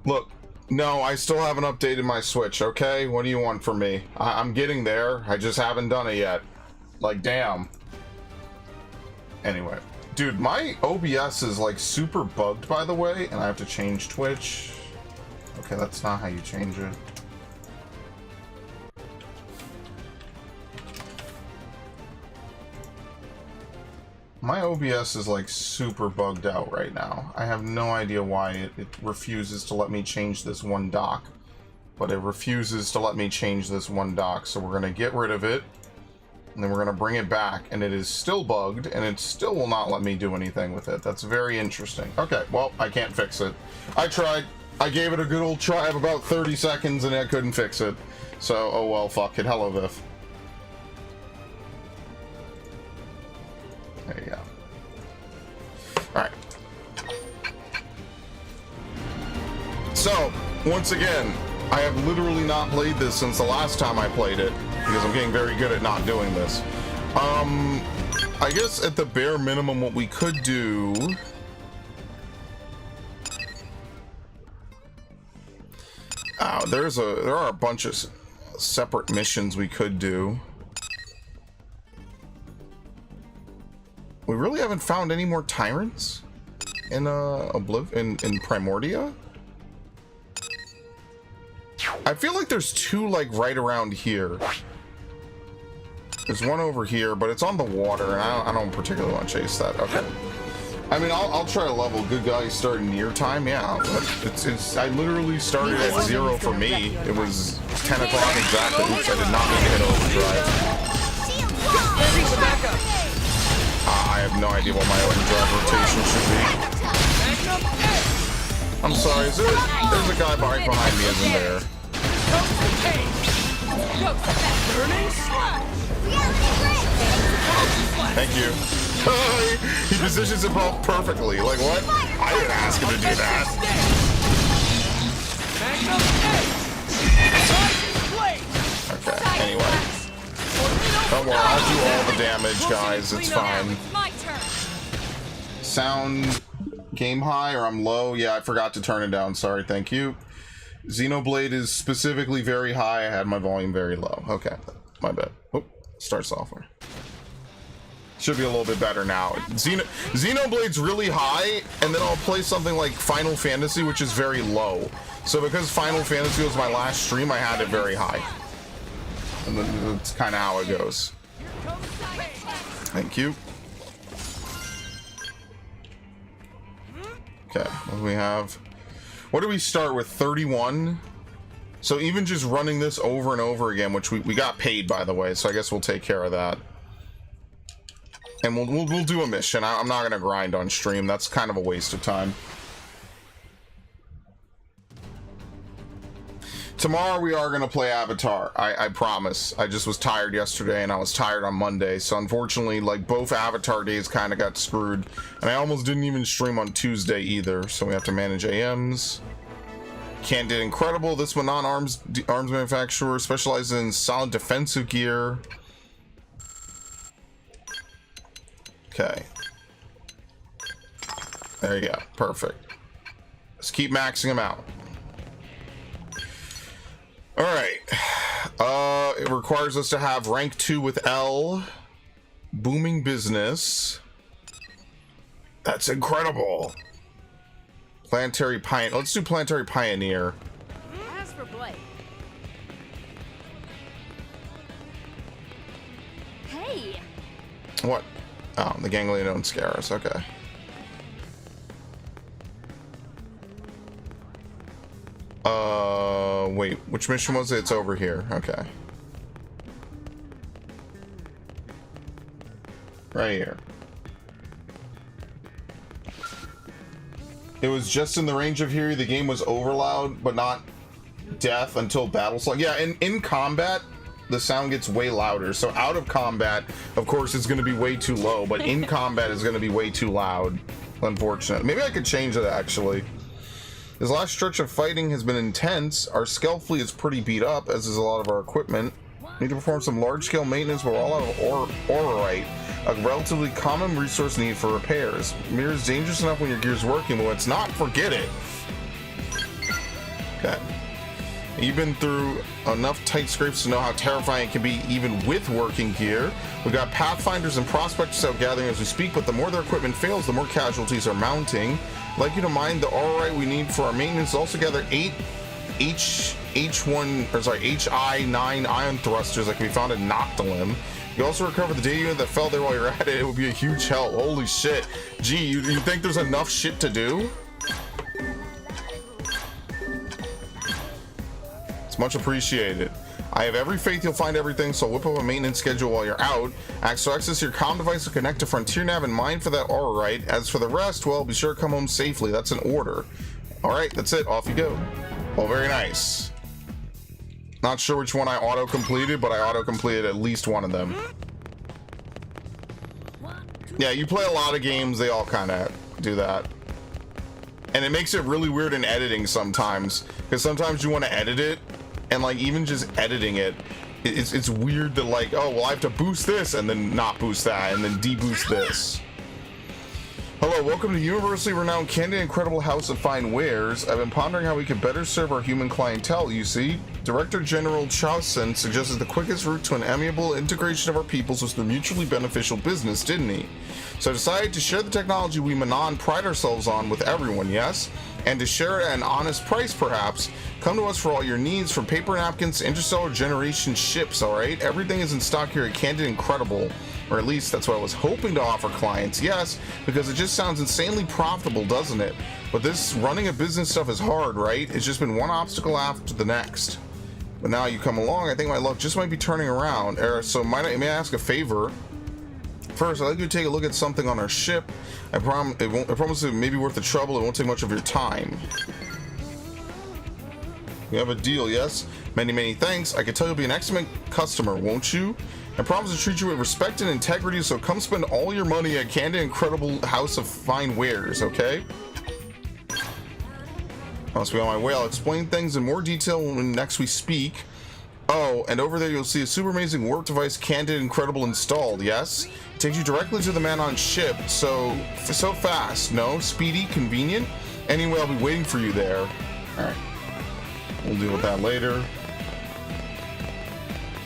Look, no, I still haven't updated my Switch, okay? What do you want from me? I'm getting there. I just haven't done it yet. Like, damn. Anyway. Dude, my OBS is, like, super bugged, by the way, and I have to change Twitch. Okay, that's not how you change it. My OBS is like super bugged out right now. I have no idea why it refuses to let me change this one dock. But it refuses to let me change this one dock. So we're going to get rid of it. And then we're going to bring it back. And it is still bugged. And it still will not let me do anything with it. That's very interesting. Okay, well, I can't fix it. I tried. I gave it a good old try of about 30 seconds and I couldn't fix it. So, oh well, fuck it. Hello, Viv. There you go. Alright. So, once again, I have literally not played this since the last time I played it, because I'm getting very good at not doing this. I guess at the bare minimum what we could do... there are a bunch of separate missions we could do. We really haven't found any more tyrants in in Primordia. I feel like there's two like right around here. There's one over here, but it's on the water, and I don't particularly want to chase that. Okay. I mean, I'll try a level. Good guy start near time. Yeah, it's. I literally started at 0 for me. It was 10 o'clock exactly. Oops, I did not mean to hit overdrive. I have no idea what my overdrive rotation should be. I'm sorry, there's a guy right behind me, isn't there? Thank you. He positions himself perfectly. Like what? I didn't ask him to do that. Okay, anyway. Don't worry, I'll do all the damage, guys. It's fine. Sound game high or I'm low? Yeah, I forgot to turn it down. Sorry, thank you. Xenoblade is specifically very high. I had my volume very low. Okay, my bad. Oh, start software. Should be a little bit better now. Xenoblade's really high, and then I'll play something like Final Fantasy, which is very low. So because Final Fantasy was my last stream, I had it very high. And that's kind of how it goes. Thank you. Okay, what do we have? What do we start with? 31? So even just running this over and over again, which we got paid, by the way, so I guess we'll take care of that. And we'll do a mission. I'm not going to grind on stream. That's kind of a waste of time. Tomorrow we are going to play Avatar. I promise. I just was tired yesterday and I was tired on Monday. So unfortunately, like, both Avatar days kind of got screwed. And I almost didn't even stream on Tuesday either. So we have to manage AMs. Can't did incredible. This one non-arms manufacturer specializes in solid defensive gear. Okay. There you go. Perfect. Let's keep maxing them out. Alright. It requires us to have rank 2 with L. Booming business. That's incredible. Planetary Pioneer. Let's do Planetary Pioneer. As for Blake. Hey. What? Oh, the ganglia don't scare us. Okay. Wait, which mission was it? It's over here. Okay. Right here. It was just in the range of here. The game was over loud, but not death until battle slug. Yeah, in combat, the sound gets way louder. So out of combat, of course, it's going to be way too low, but in combat, it's going to be way too loud. Unfortunate. Maybe I could change it, actually. This last stretch of fighting has been intense. Our scale fleet is pretty beat up, as is a lot of our equipment. We need to perform some large-scale maintenance, but we're all out of ororite, a relatively common resource needed for repairs. Mirror is dangerous enough when your gear's working, but when it's not, forget it. Okay. You've been through enough tight scrapes to know how terrifying it can be even with working gear. We've got pathfinders and prospectors out gathering as we speak, but the more their equipment fails, the more casualties are mounting. I'd like you to mind the alright we need for our maintenance. Also gather 8 HI-9 ion thrusters that can be found in Noctilim. You also recover the data unit that fell there while you're at it. It would be a huge help. Holy shit. Gee, you think there's enough shit to do? Much appreciated. I have every faith you'll find everything, so whip up a maintenance schedule while you're out. So access your comm device to connect to Frontier Nav in mind for that, alright. As for the rest, well, be sure to come home safely. That's an order. Alright, that's it. Off you go. Well, very nice. Not sure which one I auto-completed, but I auto-completed at least one of them. Yeah, you play a lot of games, they all kind of do that. And it makes it really weird in editing sometimes, because sometimes you want to edit it, and like even just editing it, it's weird that like, oh well, I have to boost this and then not boost that and then deboost this. Hello, welcome to universally renowned Candy Incredible House of Fine Wares. I've been pondering how we could better serve our human clientele, you see. Director General Chausen suggested the quickest route to an amiable integration of our peoples was through mutually beneficial business, didn't he? So I decided to share the technology we Manon pride ourselves on with everyone, yes? And to share it at an honest price, perhaps. Come to us for all your needs, from paper napkins to interstellar generation ships, alright? Everything is in stock here at Candid Incredible. Or at least that's what I was hoping to offer clients, yes, because it just sounds insanely profitable, doesn't it? But this running a business stuff is hard, right? It's just been one obstacle after the next. But now you come along, I think my luck just might be turning around. So may I ask a favor? First, I'd like you to take a look at something on our ship. I promise it may be worth the trouble. It won't take much of your time. We have a deal, yes? Many, many thanks. I can tell you'll be an excellent customer, won't you? I promise to treat you with respect and integrity, so come spend all your money at Candy Incredible House of Fine Wares, okay? Must be on my way. I'll explain things in more detail when next we speak. Oh, and over there you'll see a super amazing warp device, Candid Incredible, installed, yes? It takes you directly to the man on ship, so fast, no? Speedy, convenient? Anyway, I'll be waiting for you there. Alright. We'll deal with that later.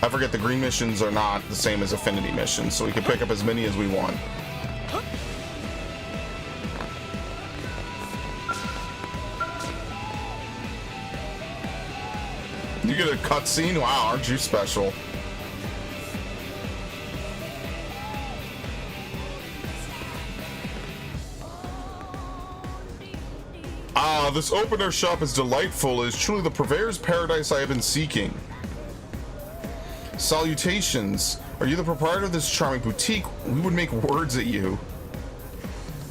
I forget the green missions are not the same as affinity missions, so we can pick up as many as we want. You get a cutscene? Wow, aren't you special? Ah, this open-air shop is delightful. It is truly the purveyor's paradise I have been seeking. Salutations. Are you the proprietor of this charming boutique? We would make words at you.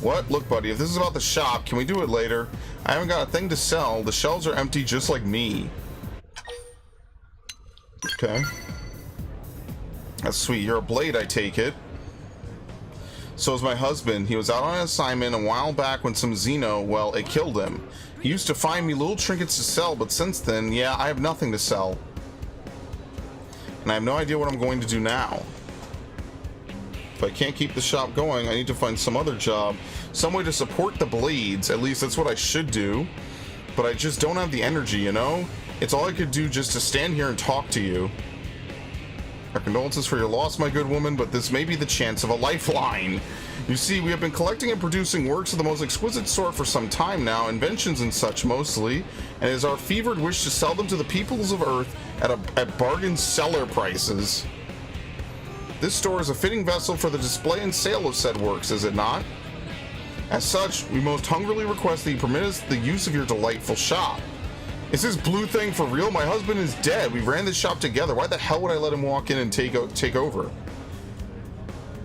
What? Look, buddy, if this is about the shop, can we do it later? I haven't got a thing to sell. The shelves are empty just like me. Okay. That's sweet. You're a blade, I take it. So is my husband. He was out on an assignment a while back when some Xeno, well, it killed him. He used to find me little trinkets to sell, but since then, yeah, I have nothing to sell. And I have no idea what I'm going to do now. If I can't keep the shop going, I need to find some other job. Some way to support the blades. At least that's what I should do. But I just don't have the energy, you know? It's all I could do just to stand here and talk to you. Our condolences for your loss, my good woman, but this may be the chance of a lifeline. You see, we have been collecting and producing works of the most exquisite sort for some time now, inventions and such mostly, and it is our fevered wish to sell them to the peoples of Earth at bargain seller prices. This store is a fitting vessel for the display and sale of said works, is it not? As such, we most hungrily request that you permit us the use of your delightful shop. Is this blue thing for real? My husband is dead. We ran this shop together. Why the hell would I let him walk in and take over?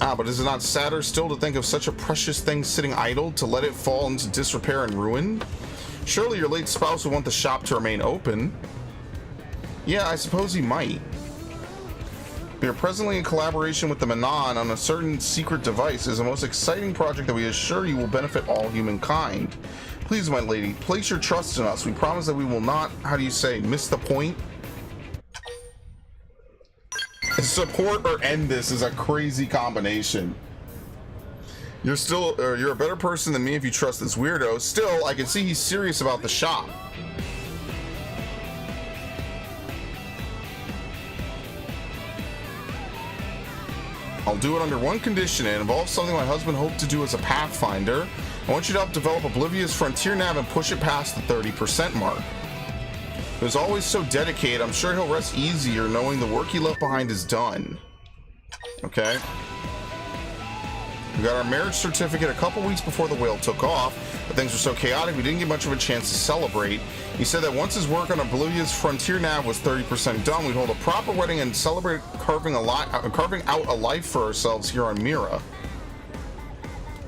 Ah, but is it not sadder still to think of such a precious thing sitting idle, to let it fall into disrepair and ruin? Surely your late spouse would want the shop to remain open. Yeah, I suppose he might. We are presently in collaboration with the Manon on a certain secret device. It is a most exciting project that we assure you will benefit all humankind. Please, my lady, place your trust in us. We promise that we will not, how do you say, miss the point? Support or end this is a crazy combination. You're a better person than me if you trust this weirdo. Still, I can see he's serious about the shop. I'll do it under one condition. It involves something my husband hoped to do as a pathfinder. I want you to help develop Oblivion's frontier nav and push it past the 30% mark. He was always so dedicated, I'm sure he'll rest easier knowing the work he left behind is done. Okay. We got our marriage certificate a couple weeks before the whale took off, but things were so chaotic we didn't get much of a chance to celebrate. He said that once his work on Oblivion's frontier nav was 30% done, we'd hold a proper wedding and celebrate carving out a life for ourselves here on Mira.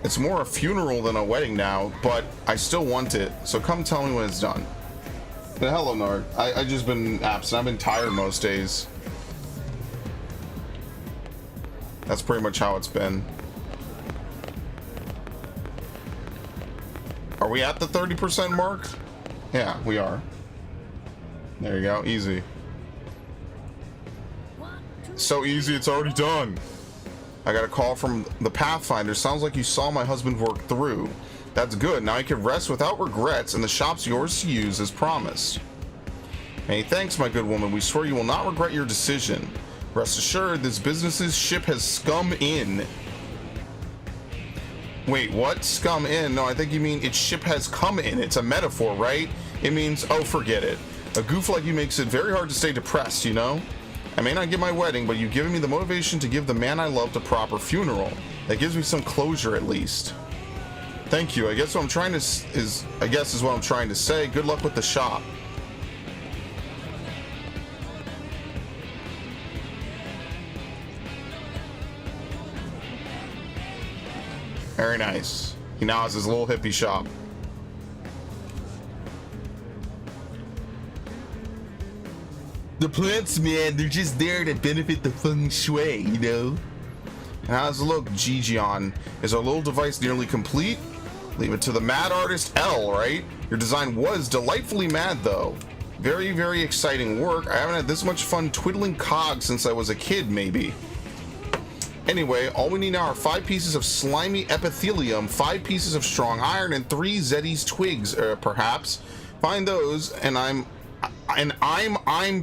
It's more a funeral than a wedding now, but I still want it, so come tell me when it's done. But hello, Nard. I just been absent. I've been tired most days. That's pretty much how it's been. Are we at the 30% mark? Yeah, we are. There you go. Easy. So easy, it's already done. I got a call from the Pathfinder. Sounds like you saw my husband work through. That's good. Now I can rest without regrets, and the shop's yours to use as promised. Hey, thanks, my good woman. We swear you will not regret your decision. Rest assured, this business's ship has scum in. Wait, what? Scum in? No, I think you mean its ship has come in. It's a metaphor, right? It means, oh, forget it. A goof like you makes it very hard to stay depressed, you know? I may not get my wedding, but you've given me the motivation to give the man I loved a proper funeral. That gives me some closure, at least. Thank you. I guess what I'm trying to is what I'm trying to say. Good luck with the shop. Very nice. He now has his little hippie shop. The plants, man, they're just there to benefit the feng shui, you know? And how's it look, Gigion? Is our little device nearly complete? Leave it to the mad artist L, right? Your design was delightfully mad, though. Very, very exciting work. I haven't had this much fun twiddling cogs since I was a kid, maybe. Anyway, all we need now are 5 pieces of slimy epithelium, 5 pieces of strong iron, and 3 Zeddy's twigs, perhaps. Find those, and I'm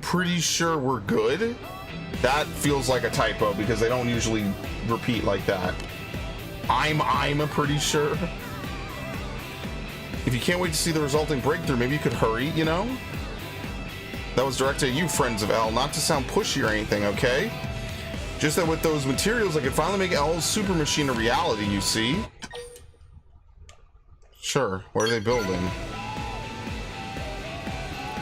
pretty sure we're good. That feels like a typo because they don't usually repeat like that. I'm pretty sure. If you can't wait to see the resulting breakthrough, maybe you could hurry, you know? That was directed at you, friends of L, not to sound pushy or anything, okay? Just that with those materials, I could finally make L's super machine a reality, you see? Sure, what are they building?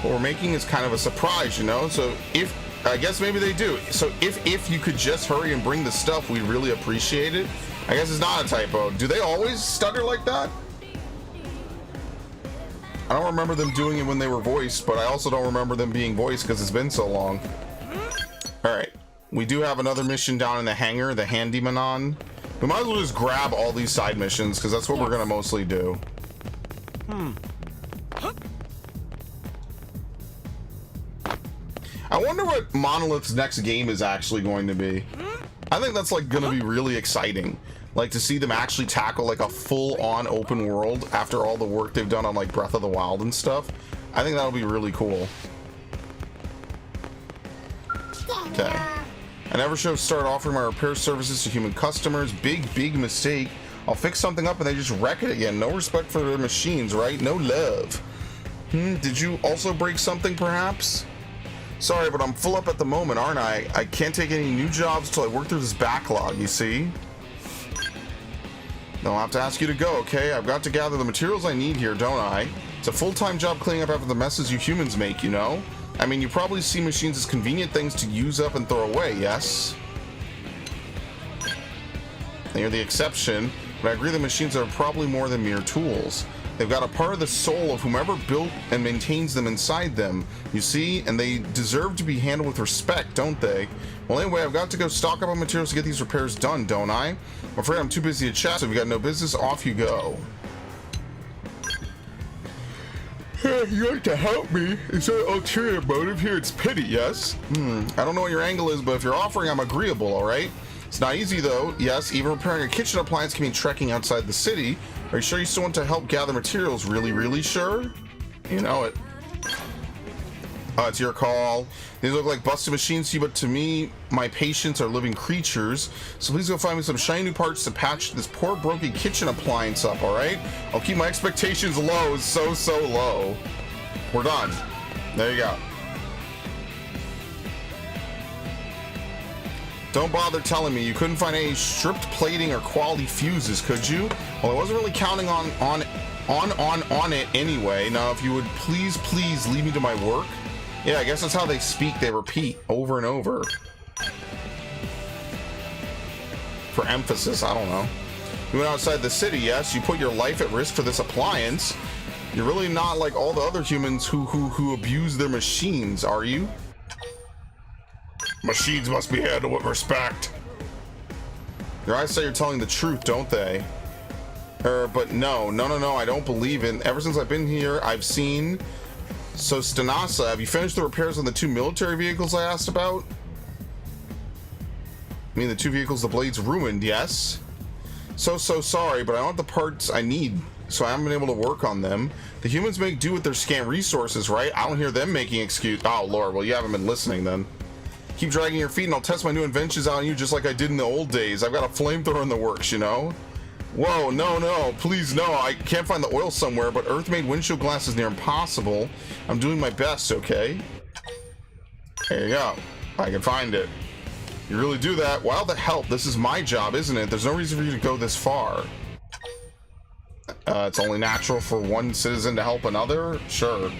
What we're making is kind of a surprise, you know? So if, I guess maybe they do. So if you could just hurry and bring the stuff, we'd really appreciate it. I guess it's not a typo. Do they always stutter like that? I don't remember them doing it when they were voiced, but I also don't remember them being voiced because it's been so long. All right. We do have another mission down in the hangar, the Handymanon. We might as well just grab all these side missions because that's what we're going to mostly do. I wonder what Monolith's next game is actually going to be. I think that's like going to be really exciting. Like to see them actually tackle like a full-on open world after all the work they've done on like Breath of the Wild and stuff. I think that'll be really cool. Okay. I never should have started offering my repair services to human customers. Big mistake. I'll fix something up and they just wreck it again. No respect for their machines, right? No love. Did you also break something perhaps? Sorry, but I'm full up at the moment, aren't I? I can't take any new jobs till I work through this backlog, you see? Then I'll have to ask you to go, okay? I've got to gather the materials I need here, don't I? It's a full-time job cleaning up after the messes you humans make, you know? I mean, you probably see machines as convenient things to use up and throw away, yes? You're the exception, but I agree the machines are probably more than mere tools. They've got a part of the soul of whomever built and maintains them inside them, you see? And they deserve to be handled with respect, don't they? Well, anyway, I've got to go stock up on materials to get these repairs done, don't I? I'm afraid I'm too busy to chat, so if you got no business, off you go. Hey, you like to help me? Is there an ulterior motive here? It's pity, yes? I don't know what your angle is, but if you're offering, I'm agreeable, alright? It's not easy, though. Yes, even repairing a kitchen appliance can mean trekking outside the city. Are you sure you still want to help gather materials? Really sure? You know it. It's your call. These look like busted machines to you, but to me, my patients are living creatures. So please go find me some shiny new parts to patch this poor broken kitchen appliance up, alright? I'll keep my expectations low, so low. We're done. There you go. Don't bother telling me you couldn't find any stripped plating or quality fuses, could you? Well, I wasn't really counting on it anyway. Now, if you would please leave me to my work. Yeah, I guess that's how they speak. They repeat over and over. For emphasis, I don't know. You went outside the city, yes. You put your life at risk for this appliance. You're really not like all the other humans who abuse their machines, are you? Machines must be handled with respect. Your eyes say you're telling the truth, don't they? But no, I don't believe it. Ever since I've been here, I've seen... So, Stanasa, have you finished the repairs on the 2 military vehicles I asked about? I mean, the 2 vehicles the blades ruined, yes? So sorry, but I don't have the parts I need, so I haven't been able to work on them. The humans make do with their scant resources, right? I don't hear them making excuse. Oh, Lord, well, you haven't been listening, then. Keep dragging your feet and I'll test my new inventions on you just like I did in the old days. I've got a flamethrower in the works, you know? Whoa, no, please no. I can't find the oil somewhere, but Earth-made windshield glass is near impossible. I'm doing my best, okay? There you go. I can find it. You really do that? Wow, the help. This is my job, isn't it? There's no reason for you to go this far. It's only natural for one citizen to help another? Sure.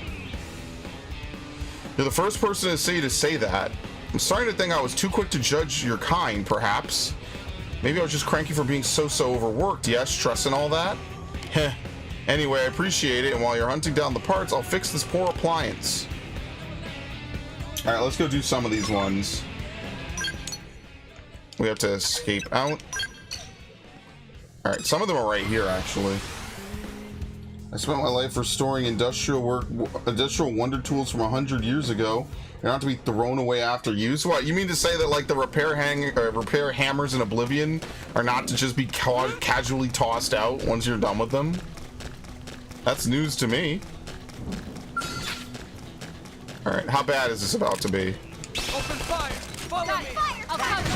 You're the first person to say that. I'm starting to think I was too quick to judge your kind, perhaps. Maybe I was just cranky for being so overworked. Yes, stress and all that? Heh. Anyway, I appreciate it, and while you're hunting down the parts, I'll fix this poor appliance. Alright, let's go do some of these ones. We have to escape out. Alright, some of them are right here, actually. I spent my life restoring industrial wonder tools from 100 years ago. They're not to be thrown away after use. What, you mean to say that like the repair hammers in Oblivion are not to just be casually tossed out once you're done with them? That's news to me. All right, how bad is this about to be? Open fire! Follow me! I'll cover.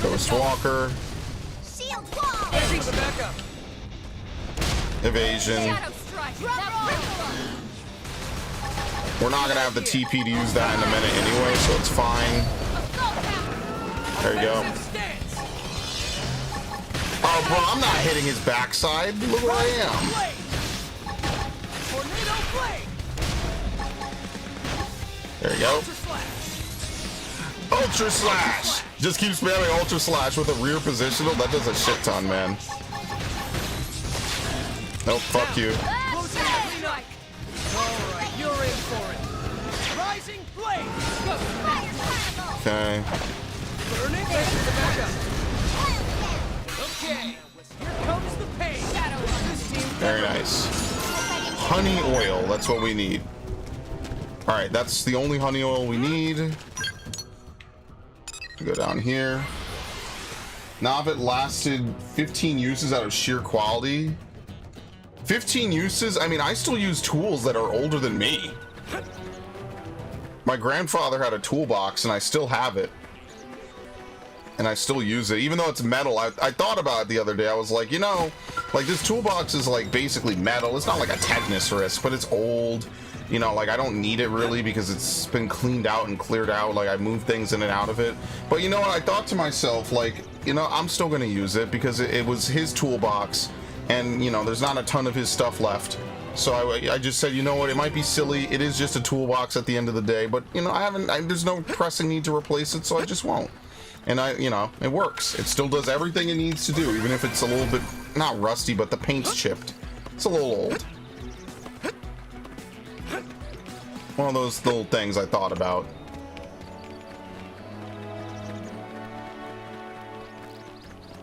Ghost Walker. Shield wall. Ready for the backup! Evasion. Shadow strike. We're not gonna have the TP to use that in a minute anyway, so it's fine. There you go. Oh, bro, I'm not hitting his backside. Look where I am. Tornado blade! There you go. Ultra Slash! Just keep spamming Ultra Slash with a rear positional. That does a shit ton, man. Nope, fuck you. Alright, you're in for it. Rising blade! Go! Okay. Burning ready for the backup. Okay, here comes the pain. This team Very nice. Honey oil, that's what we need. Alright, that's the only honey oil we need. Go down here. Now if it lasted 15 uses out of sheer quality. 15 uses? I mean, I still use tools that are older than me. My grandfather had a toolbox and I still have it. And I still use it, even though it's metal. I thought about it the other day. I was like, you know, like this toolbox is like basically metal. It's not like a tetanus risk, but it's old. You know, like I don't need it really because it's been cleaned out and cleared out. Like I moved things in and out of it. But you know what? I thought to myself, like, you know, I'm still going to use it because it was his toolbox. And, you know, there's not a ton of his stuff left. So I just said, you know what, it might be silly. It is just a toolbox at the end of the day. But, you know, there's no pressing need to replace it, so I just won't. And you know, it works. It still does everything it needs to do, even if it's a little bit, not rusty, but the paint's chipped. It's a little old. One of those little things I thought about.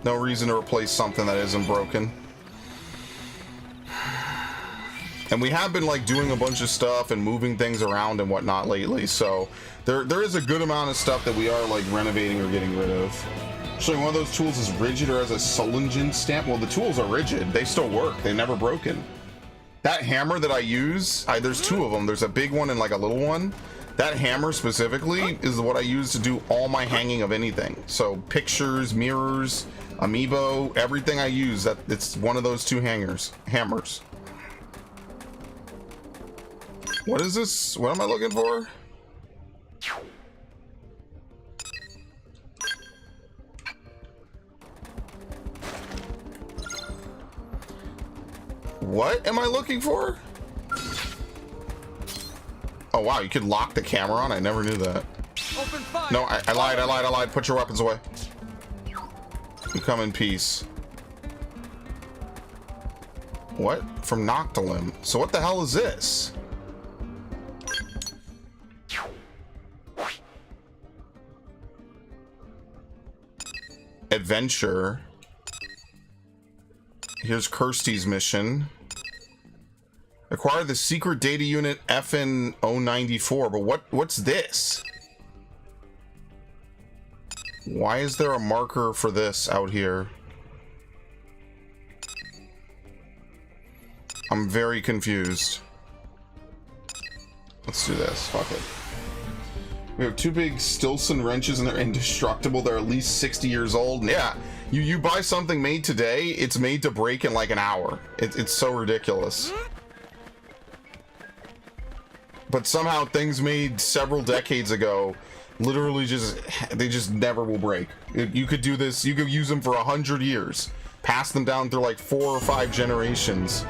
No reason to replace something that isn't broken. And we have been like doing a bunch of stuff and moving things around and whatnot lately, so there is a good amount of stuff that we are like renovating or getting rid of. Actually, one of those tools is rigid or has a Solingen stamp. Well, the tools are rigid. They still work. They're never broken. That hammer that I use, there's two of them. There's a big one and like a little one. That hammer specifically is what I use to do all my hanging of anything. So pictures, mirrors, amiibo, everything I use, it's one of those two hammers. What is this? What am I looking for? What am I looking for? Oh wow, you could lock the camera on? I never knew that. Open fire. No, I lied. Put your weapons away. You come in peace. What? From Noctilim. So what the hell is this? Adventure. Here's Kirsty's mission. Acquire the secret data unit FN 094, but what's this? Why is there a marker for this out here? I'm very confused. Let's do this. Fuck it. We have two big Stilson wrenches and they're indestructible. They're at least 60 years old. Yeah, you buy something made today, it's made to break in like an hour. It's so ridiculous. But somehow things made several decades ago literally they just never will break. You could do this, you could use them for 100 years, pass them down through like 4 or 5 generations,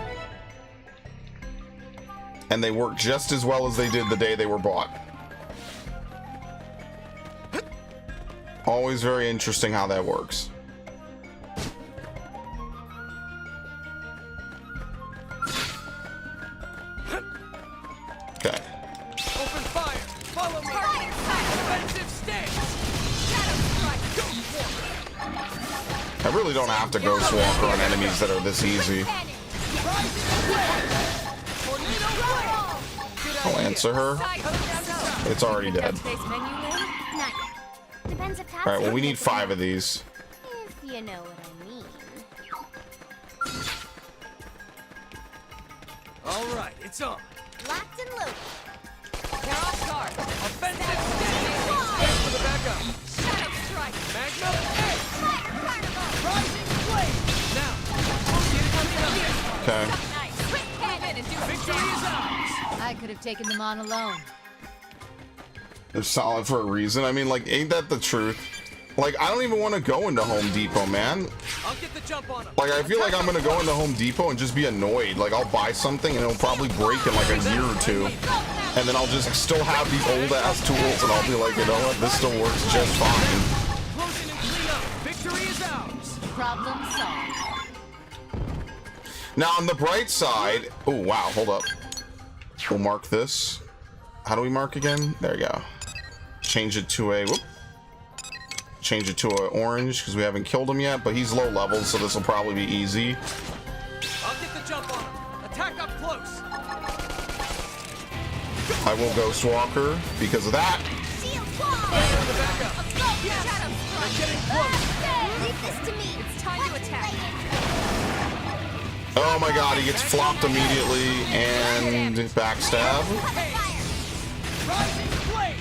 and they work just as well as they did the day they were bought. Always very interesting how that works. Okay. Open fire. Follow me. Offensive stance. I really don't have to Ghost Walker on enemies that are this easy. I'll answer her. It's already dead. Alright, well we need 5 of these. If you know what I mean. Alright, it's on. Locked and loaded. They're off guard. Offensive stance. Stand for the backup. Shadow strike. Magnum Edge. Fire carnival. Rising flame. Now. Get it coming up. Okay. Nice. Quick pivot and do Victory is ours. I could have taken them on alone. They're solid for a reason. I mean, like, ain't that the truth? Like, I don't even want to go into Home Depot, man. I'll get the jump on him. Like, I feel like I'm gonna go into Home Depot and just be annoyed. Like, I'll buy something and it'll probably break in like a year or two, and then I'll just still have these old ass tools and I'll be like, you know what, this still works just fine. Close in and clean up. Victory is ours. Problem solved. Now, on the bright side, oh wow, hold up. We'll mark this. How do we mark again? There you go. Change it to a whoop. Change it to a orange because we haven't killed him yet, but he's low level, so this will probably be easy. I'll get the jump on him. Attack up close. I will Ghost Walker because of that. Shield wall. Stand for the backup. Shadow They're strike. getting close. Leave this to me. It's time to attack. Oh my god, he gets flopped immediately and backstab. Rising flame.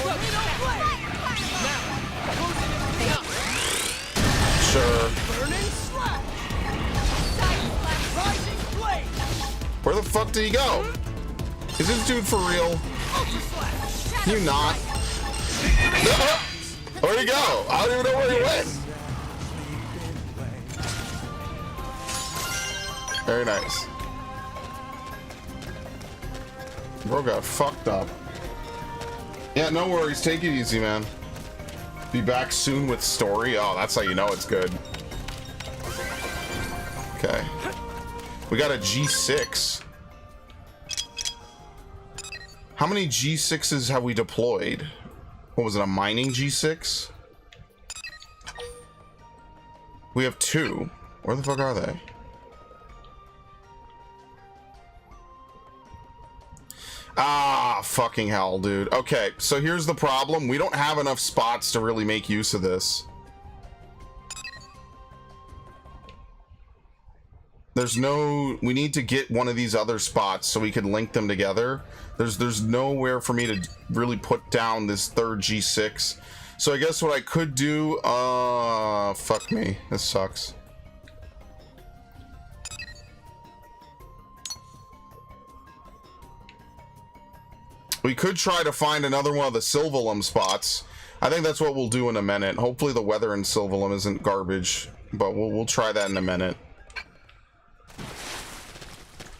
Tornado flame. Now. Close in and clean up. Sure. Burning slash. Rising flame. Where the fuck did he go? Is this dude for real? Ultra slash. Can you not? Where'd he go? I don't even know where he went. Very nice. Bro got fucked up. Yeah, no worries. Take it easy, man. Be back soon with story. Oh, that's how you know it's good. Okay. We got a G6. How many G6s have we deployed? What was it, a mining G6? We have 2. Where the fuck are they? Ah, fucking hell, dude. Okay, so here's the problem. We don't have enough spots to really make use of this. There's no... We need to get one of these other spots so we can link them together. There's nowhere for me to really put down this third G6. So I guess what I could do... fuck me. This sucks. We could try to find another one of the Sylvalum spots. I think that's what we'll do in a minute. Hopefully the weather in Sylvalum isn't garbage, but we'll try that in a minute.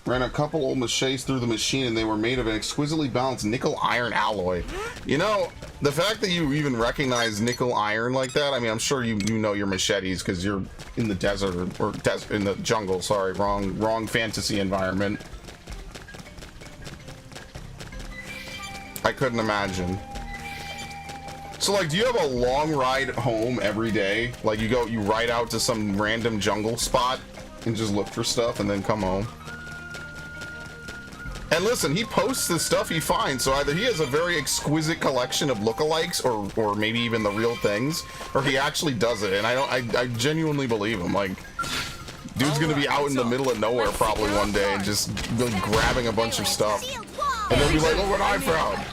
Ran a couple old machetes through the machine and they were made of an exquisitely balanced nickel iron alloy. You know, the fact that you even recognize nickel iron like that, I mean, I'm sure you know your machetes because you're in the desert or in the jungle. Sorry, wrong fantasy environment. I couldn't imagine. So like, do you have a long ride home every day? Like you ride out to some random jungle spot and just look for stuff and then come home? And listen, he posts the stuff he finds, so either he has a very exquisite collection of lookalikes or maybe even the real things, or he actually does it, and I genuinely believe him. Like, dude's gonna be out in the middle of nowhere probably one day and just really grabbing a bunch of stuff. And they'll be like, look what I found.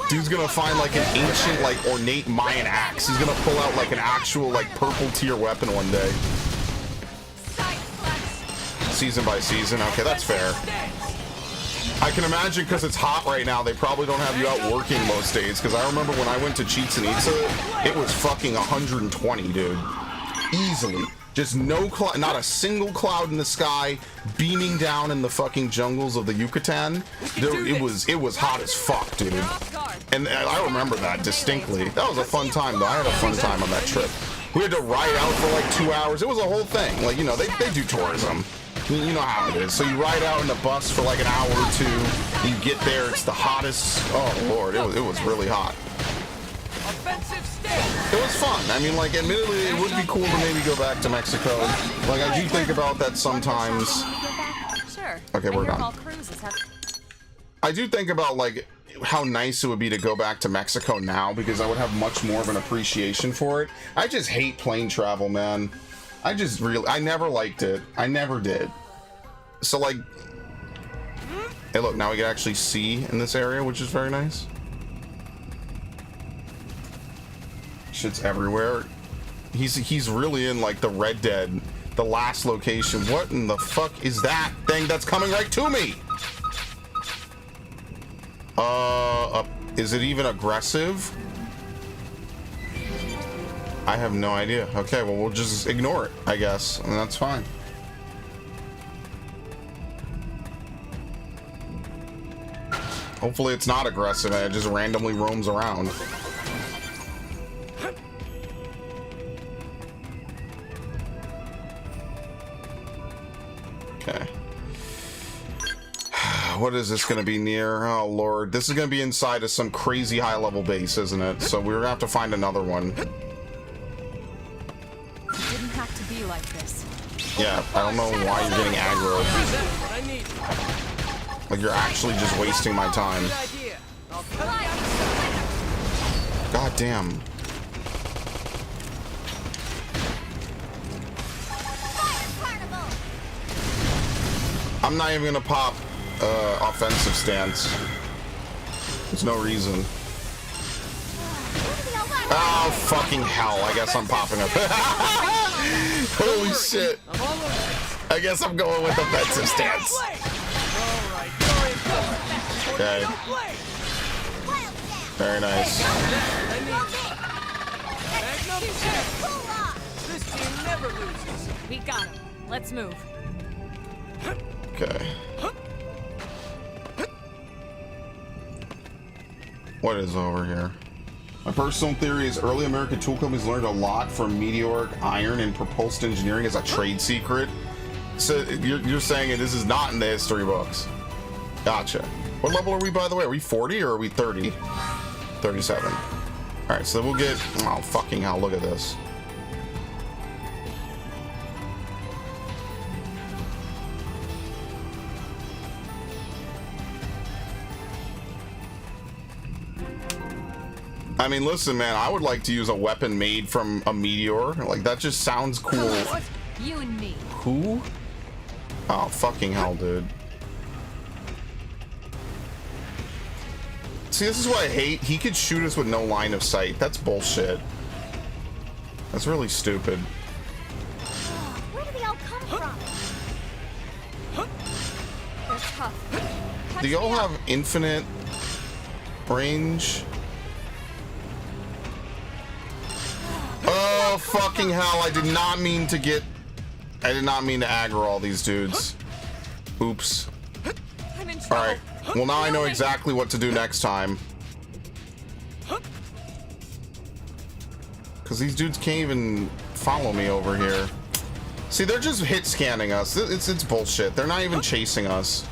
Dude's gonna find like an ancient, like ornate Mayan axe. He's gonna pull out like an actual like purple tier weapon one day. Season by season. Okay, that's fair. I can imagine because it's hot right now, they probably don't have you out working most days. Because I remember when I went to Chichen Itza, it was fucking 120, dude. Easily. Just no cloud, not a single cloud in the sky, beaming down in the fucking jungles of the Yucatan. It was hot as fuck, dude. And I remember that distinctly. That was a fun time, though. I had a fun time on that trip. We had to ride out for like 2 hours. It was a whole thing. Like, you know, they do tourism. You know how it is. So you ride out in the bus for like an hour or two. You get there, it's the hottest. Oh lord, it was really hot. It was fun. I mean, like, admittedly, it would be cool to maybe go back to Mexico. Like, I do think about that sometimes. Sure. Okay, we're done. All cruises have... I do think about like how nice it would be to go back to Mexico now because I would have much more of an appreciation for it. I just hate plane travel, man. I never liked it. I never did. So like, hey look, now we can actually see in this area, which is very nice. Shit's everywhere. He's really in like the Red Dead, the last location. What in the fuck is that thing that's coming right to me? Is it even aggressive? I have no idea. Okay, well, we'll just ignore it, I guess, and that's fine. Hopefully it's not aggressive and it just randomly roams around. Okay. What is this going to be near? Oh, Lord. This is going to be inside of some crazy high-level base, isn't it? So we're going to have to find another one. Like this. Yeah, I don't know why you're getting aggro. Like you're actually just wasting my time. God damn. I'm not even gonna pop offensive stance. There's no reason. Oh, fucking hell. I guess I'm popping up. Holy shit. I guess I'm going with offensive stance. Okay. Very nice. This team never loses. We got him. Let's move. Okay. What is over here? My personal theory is early American tool companies learned a lot from meteoric iron and propulsed engineering as a trade secret. So you're saying this is not in the history books. Gotcha. What level are we, by the way? Are we 40 or are we 30? 37. All right, so we'll get... Oh, fucking hell, look at this. I mean, listen, man, I would like to use a weapon made from a meteor. Like, that just sounds cool. What? You and me. Who? Oh, fucking hell, dude. See, this is what I hate. He could shoot us with no line of sight. That's bullshit. That's really stupid. Where do they all come from? They're tough. Do y'all have infinite range? Oh, fucking hell. I did not mean to aggro all these dudes. Oops. I'm in trouble. Alright. Well, now I know exactly what to do next time. Because these dudes can't even follow me over here. See, they're just hit scanning us. It's bullshit. They're not even chasing us.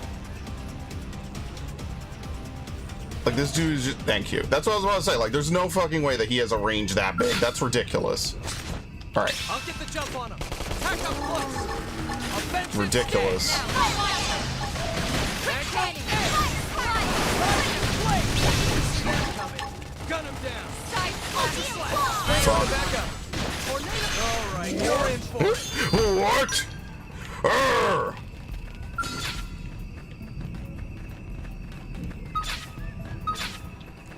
Like, this dude is just... Thank you. That's what I was about to say. Like, there's no fucking way that he has a range that big. That's ridiculous. Alright. I'll get the jump on him. Attack up close. Offensive Ridiculous. stance. Magnum edge. Gun him down. Bring on the backup. All right, you're in for it. What? Arr!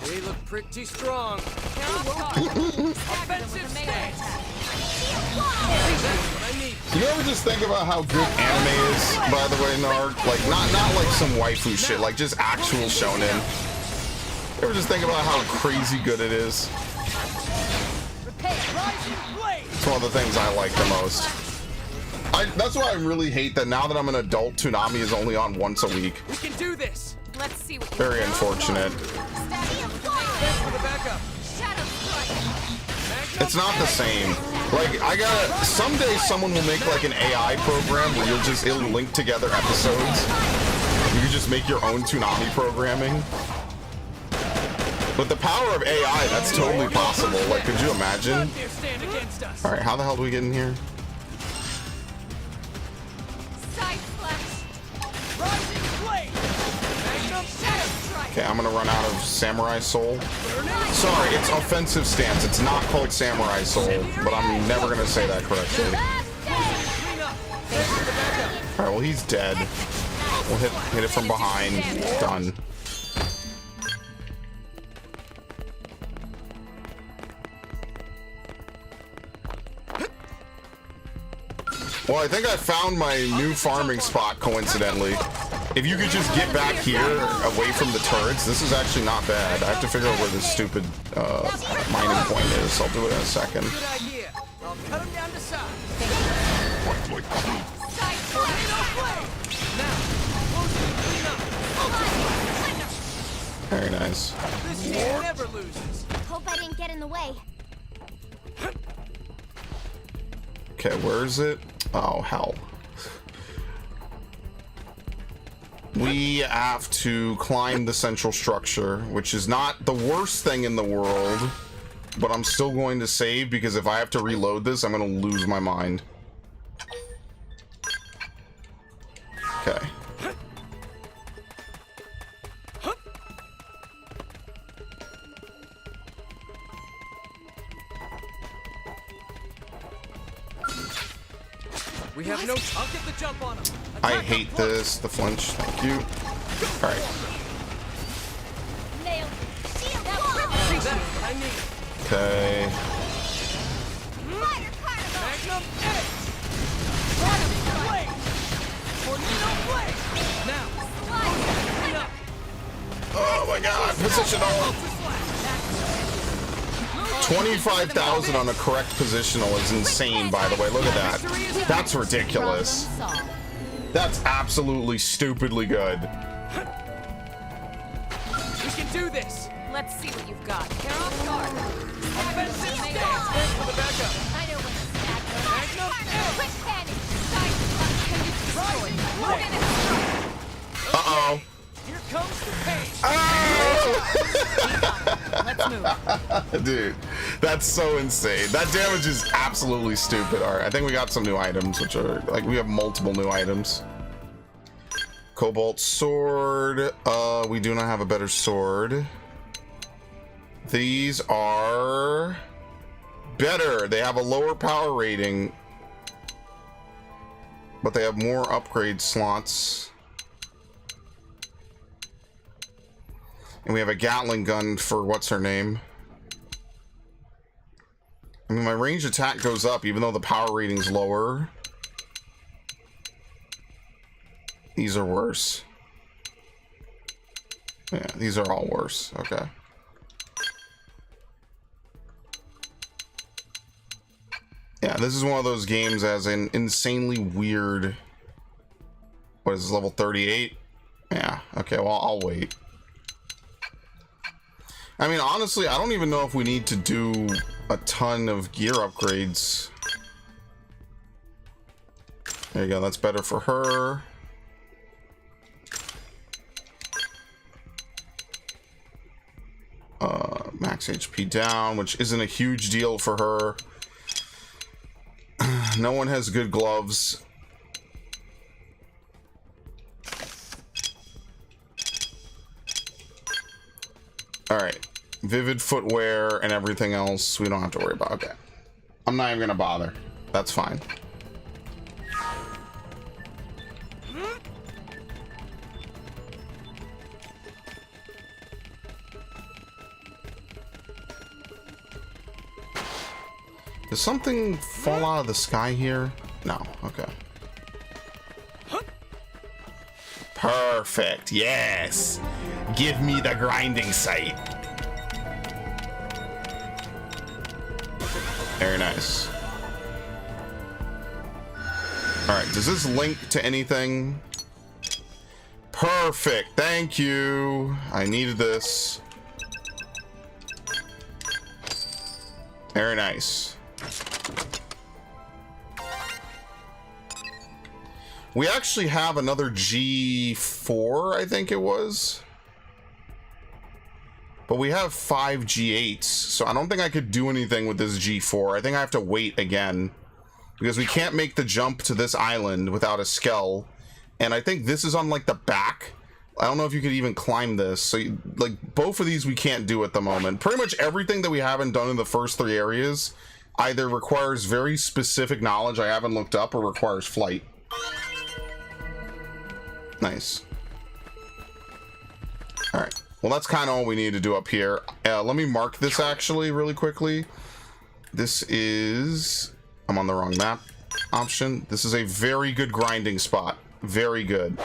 They look pretty strong. Offensive stance. That's what I need. You ever just think about how good anime is, by the way, Nard? Like, not like some waifu shit, like just actual shonen. You ever just think about how crazy good it is? It's one of the things I like the most. That's why I really hate that now that I'm an adult, Toonami is only on once a week. We can do this. Let's see what you Very unfortunate. Thanks for the backup. It's not the same. Like, someday someone will make like an AI program where it'll link together episodes. You can just make your own Toonami programming. With the power of AI, that's totally possible. Like, could you imagine? Stand against us. Alright, how the hell do we get in here? Side flash. Rising blade. Magnum edge. Okay, I'm gonna run out of Samurai Soul. Sorry, it's offensive stance. It's not called Samurai Soul, but I'm never gonna say that correctly. Clean up. Thanks for the backup. Alright, well, he's dead. We'll hit it from behind. Done. Well, I think I found my new farming spot, coincidentally. If you could just get back here, away from the turrets, this is actually not bad. I have to figure out where this stupid mining point is. I'll do it in a second. Good idea. I'll cut him down to size. Tornado blade. Now, close and clean up. Very nice. This team never loses. Hope I didn't get in the way. Okay, where is it? Oh, hell. We have to climb the central structure, which is not the worst thing in the world, but I'm still going to save because if I have to reload this, I'm going to lose my mind. Okay. We have no. I'll get the jump on him. I Attack hate up close. this. The flinch. Thank you. Alright. Nailed it. Shield wall. That's what I need. Okay. Spider carnival. Magnum edge. Rising blade. Tornado blade. Now, clean up. Oh my god. Positional. 25,000 on a correct positional is insane, by the way. Look at that. That's ridiculous. Problem solved. That's absolutely stupidly good. We can do this. Let's see what you've got. Offensive stance. Thanks for the backup. I know when to snap them. Magnum edge. Quick panic. Rising blade. Uh-oh. Here comes the pain. Let's move. Dude, that's so insane. That damage is absolutely stupid. All right, I think we got some new items, which are like we have multiple new items. Cobalt sword. We do not have a better sword. These are better. They have a lower power rating, but they have more upgrade slots. And we have a Gatling gun for what's her name. I mean, my range attack goes up even though the power rating's lower. These are worse. Yeah, these are all worse. Okay. Yeah, this is one of those games as an insanely weird... What is this, level 38? Yeah, okay, well, I'll wait. I mean, honestly, I don't even know if we need to do a ton of gear upgrades. There you go, that's better for her. Max HP down, which isn't a huge deal for her. No one has good gloves. Alright. Vivid footwear and everything else we don't have to worry about. Okay. I'm not even gonna bother. That's fine. Does something fall out of the sky here? No. Okay. Perfect. Yes. Give me the grinding site. Very nice. Alright, does this link to anything? Perfect. Thank you. I needed this. Very nice. We actually have another G4, I think it was. But we have 5 G8s, so I don't think I could do anything with this G4. I think I have to wait again. Because we can't make the jump to this island without a skell. And I think this is on, like, the back. I don't know if you could even climb this. So, like, both of these we can't do at the moment. Pretty much everything that we haven't done in the first 3 areas either requires very specific knowledge I haven't looked up or requires flight. Nice. Alright. Well, that's kind of all we need to do up here. Let me mark this actually really quickly. This is... I'm on the wrong map option. This is a very good grinding spot. Very good.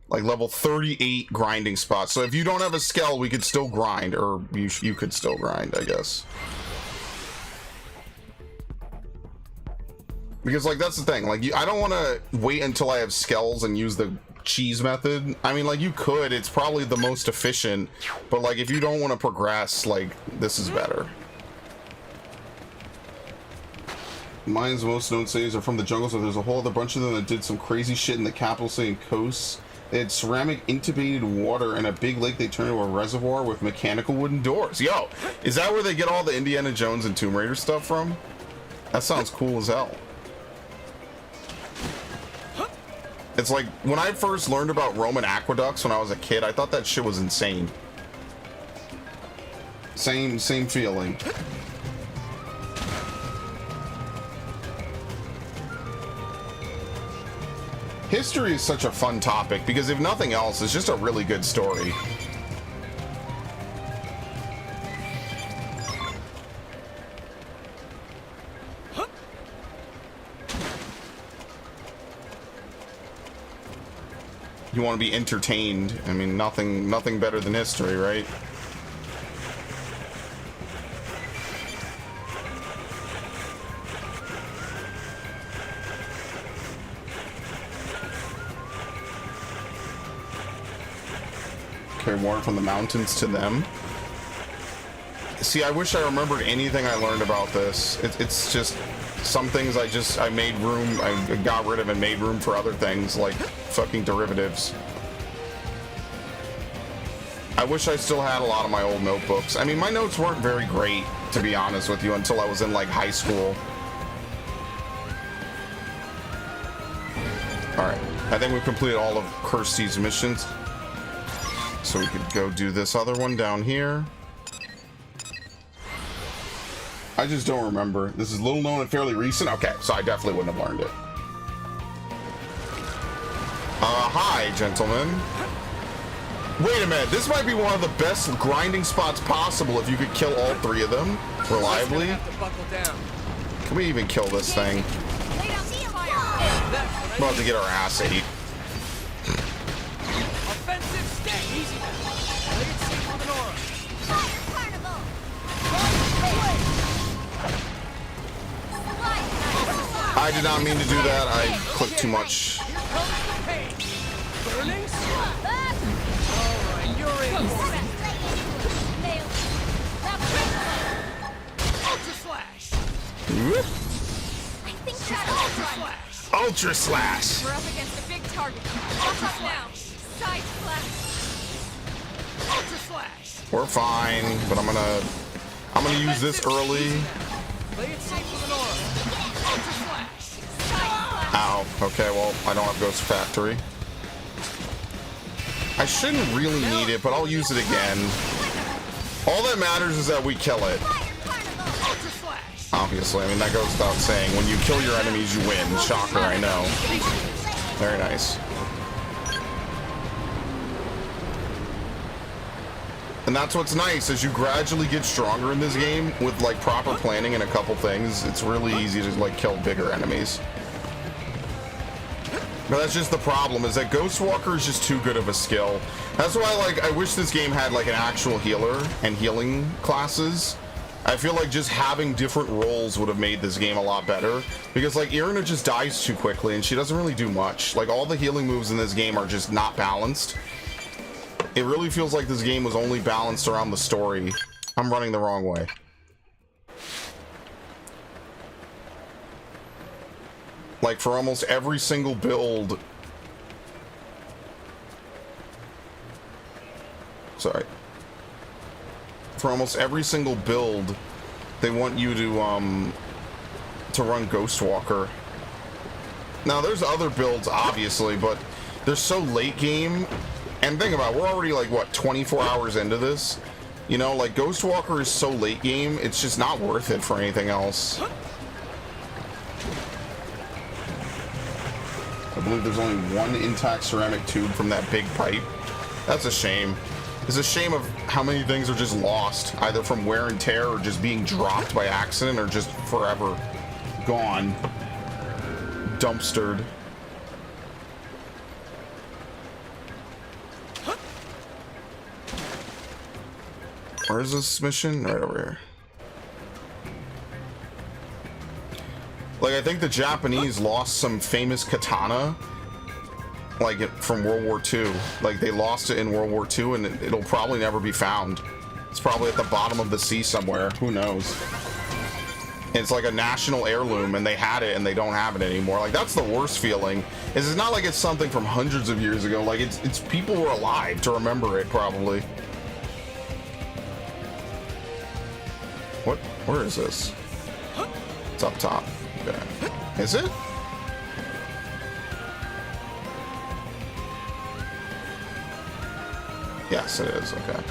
Like level 38 grinding spot. So if you don't have a skell, we could still grind. Or you could still grind, I guess. Because, like, that's the thing. Like, I don't want to wait until I have skells and use the cheese method. I mean, like, you could. It's probably the most efficient. But, like, if you don't want to progress, like, this is better. Mine's most known cities are from the jungle, so there's a whole other bunch of them that did some crazy shit in the capital city and coasts. They had ceramic intubated water and a big lake they turned into a reservoir with mechanical wooden doors. Yo, is that where they get all the Indiana Jones and Tomb Raider stuff from? That sounds cool as hell. It's like, when I first learned about Roman aqueducts when I was a kid, I thought that shit was insane. Same feeling. History is such a fun topic because if nothing else, it's just a really good story. You want to be entertained. I mean, nothing better than history, right? Carry water from the mountains to them. See, I wish I remembered anything I learned about this. It's just some things I made room, I got rid of and made room for other things like fucking derivatives. I wish I still had a lot of my old notebooks. I mean, my notes weren't very great, to be honest with you, until I was in like high school. Alright, I think we've completed all of Kirsty's missions. So we could go do this other one down here. I just don't remember. This is little known and fairly recent. Okay, so I definitely wouldn't have learned it. Hi, gentlemen. Wait a minute. This might be one of the best grinding spots possible if you could kill all three of them reliably. Have to buckle down. Can we even kill this thing? Lay down some fire. That's what I About need. to get our ass ate. Offensive stick. Easy now. Play it safe with an aura. Fire carnival. I did not mean to do that. I clicked too much. Here comes the pain. Burning sun. All right, you're in. Ultra slash. Whoop. I think Ultra that's slash. Ultra slash. We're up against a big target. Watch out now. Side flash. Ultra slash. We're fine, but I'm gonna use this early. Play it safe with an aura. Ultra slash. Ow. Okay, well, I don't have Ghost Factory. I shouldn't really need it, but I'll use it again. All that matters is that we kill it. Ultra slash. Obviously, I mean, that goes without saying. When you kill your enemies, you win. Shocker, I know. Very nice. And that's what's nice, as you gradually get stronger in this game with like proper planning and a couple things, it's really easy to like kill bigger enemies. But that's just the problem, is that Ghost Walker is just too good of a skill. That's why I wish this game had like an actual healer and healing classes. I feel like just having different roles would have made this game a lot better, because like Irina just dies too quickly and she doesn't really do much. Like all the healing moves in this game are just not balanced. It really feels like this game was only balanced around the story. I'm running the wrong way. Like for almost every single build. Sorry. For almost every single build, they want you to run Ghost Walker. Now there's other builds obviously, but they're so late game. And think about it, we're already like what, 24 hours into this? You know, like Ghost Walker is so late game, it's just not worth it for anything else. I believe there's only one intact ceramic tube from that big pipe. That's a shame. It's a shame of how many things are just lost, either from wear and tear or just being dropped by accident or just forever gone. Dumpstered. Where is this mission? Right over here. Like, I think the Japanese lost some famous katana, like from World War II. Like, they lost it in World War II, and it'll probably never be found. It's probably at the bottom of the sea somewhere. Who knows? It's like a national heirloom, and they had it, and they don't have it anymore. Like, that's the worst feeling. Is it's not like it's something from hundreds of years ago. Like, it's people who are alive to remember it, probably. What? Where is this? It's up top. Okay. Is it? Yes, it is. Okay.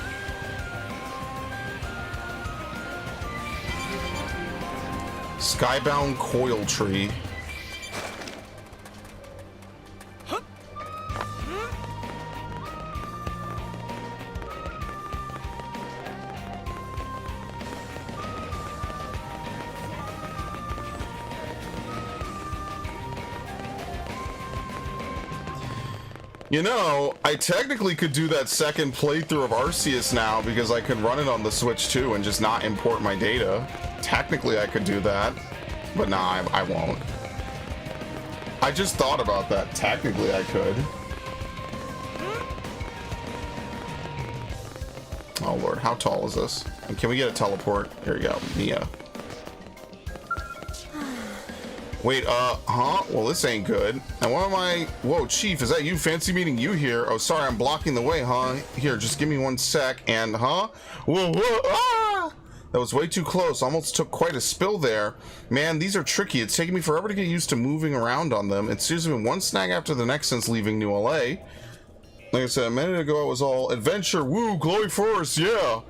Skybound coil tree. You know, I technically could do that second playthrough of Arceus now because I could run it on the Switch too and just not import my data. Technically, I could do that, but nah, I won't. I just thought about that. Technically, I could. Oh lord, how tall is this? And can we get a teleport? Here we go, Mia. Wait, huh? Well, this ain't good. And what am I? Whoa, Chief, is that you? Fancy meeting you here. Oh, sorry, I'm blocking the way, huh? Here, just give me 1 sec. And, huh? Whoa, whoa, ah! That was way too close. Almost took quite a spill there. Man, these are tricky. It's taken me forever to get used to moving around on them. It's seriously been one snag after the next since leaving New LA. Like I said, a minute ago, it was all adventure, woo, glowy forest, yeah.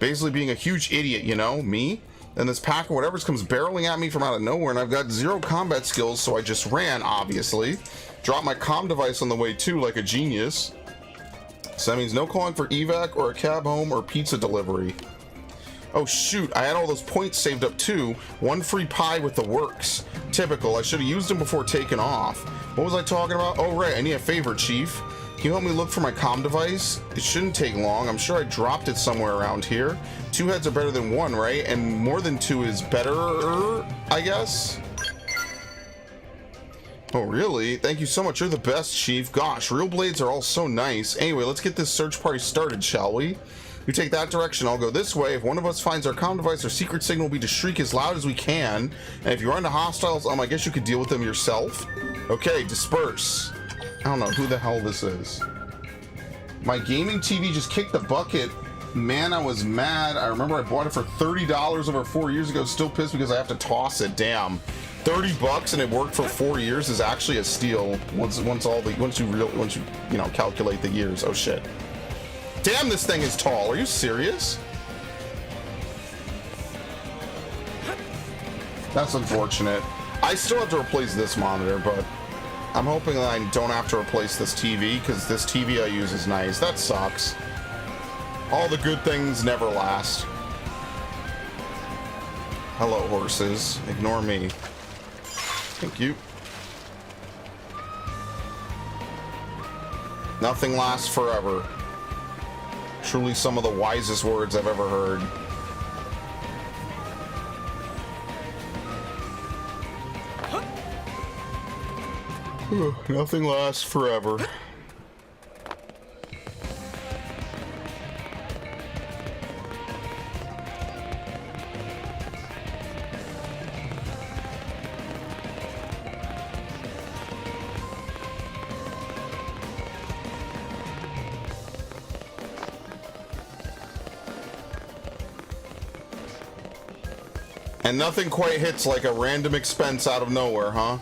Basically being a huge idiot, you know? Me? and this pack of whatever comes barreling at me from out of nowhere, and I've got 0 combat skills, so I just ran, obviously. Dropped my comm device on the way too, like a genius. So that means no calling for evac or a cab home or pizza delivery. Oh shoot, I had all those points saved up too. 1 free pie with the works. Typical, I should have used them before taking off. What was I talking about? Oh right, I need a favor, Chief. Can you help me look for my comm device? It shouldn't take long. I'm sure I dropped it somewhere around here. 2 heads are better than 1, right? And more than 2 is better, I guess? Oh, really? Thank you so much. You're the best, Chief. Gosh, real blades are all so nice. Anyway, let's get this search party started, shall we? You take that direction, I'll go this way. If one of us finds our comm device, our secret signal will be to shriek as loud as we can. And if you run into hostiles, I guess you could deal with them yourself. Okay, disperse. I don't know who the hell this is. My gaming TV just kicked the bucket. Man, I was mad. I remember I bought it for $30 over 4 years ago. Still pissed because I have to toss it. Damn. $30 and it worked for 4 years is actually a steal. Once you calculate the years. Oh shit. Damn, this thing is tall. Are you serious? That's unfortunate. I still have to replace this monitor, but I'm hoping that I don't have to replace this TV because this TV I use is nice. That sucks. All the good things never last. Hello, horses. Ignore me. Thank you. Nothing lasts forever. Truly some of the wisest words I've ever heard. Nothing lasts forever. And nothing quite hits like a random expense out of nowhere, huh?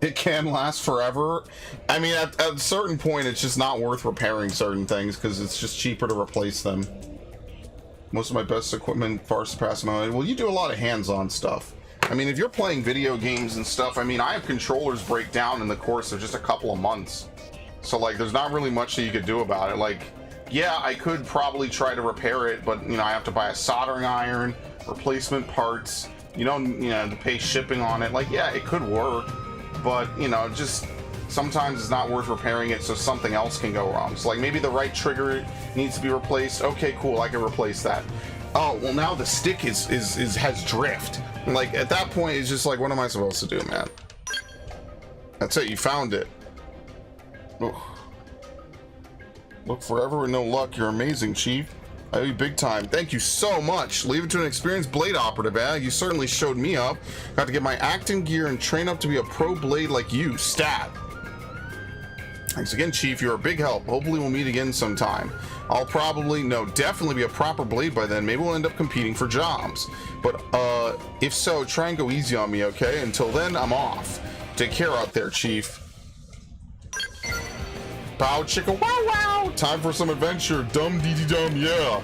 It can last forever. I mean, at a certain point, it's just not worth repairing certain things because it's just cheaper to replace them. Most of my best equipment far surpass my... Well, you do a lot of hands-on stuff. I mean, if you're playing video games and stuff, I mean, I have controllers break down in the course of just a couple of months. So, like, there's not really much that you could do about it. Like, yeah, I could probably try to repair it, but, you know, I have to buy a soldering iron, replacement parts, to pay shipping on it. Like, yeah, it could work, but, you know, just sometimes it's not worth repairing it so something else can go wrong. So, like, maybe the right trigger needs to be replaced. Okay, cool, I can replace that. Oh, well, now the stick has drift. Like, at that point, it's just like, what am I supposed to do, man? That's it, you found it. Ugh. Look forever with no luck. You're amazing, Chief. I owe you big time. Thank you so much. Leave it to an experienced blade operative, You certainly showed me up. Got to get my acting gear and train up to be a pro blade like you. Stat. Thanks again, Chief. You're a big help. Hopefully we'll meet again sometime. I'll definitely be a proper blade by then. Maybe we'll end up competing for jobs. But, if so, try and go easy on me, okay? Until then, I'm off. Take care out there, Chief. Pow chicka wow wow! Time for some adventure. Dum dee dee dum, yeah.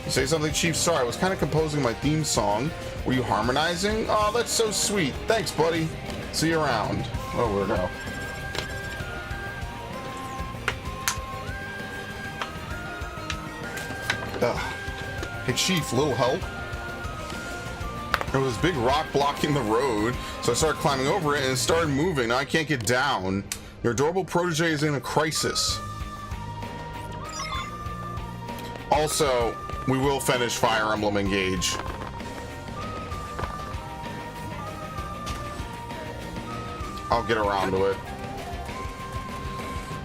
You say something, Chief? Sorry, I was kind of composing my theme song. Were you harmonizing? Oh, that's so sweet. Thanks, buddy. See you around. Oh, where go? Hey, Chief, little help? There was this big rock blocking the road, so I started climbing over it and it started moving. Now I can't get down. Your adorable protege is in a crisis. Also, we will finish Fire Emblem Engage. I'll get around to it.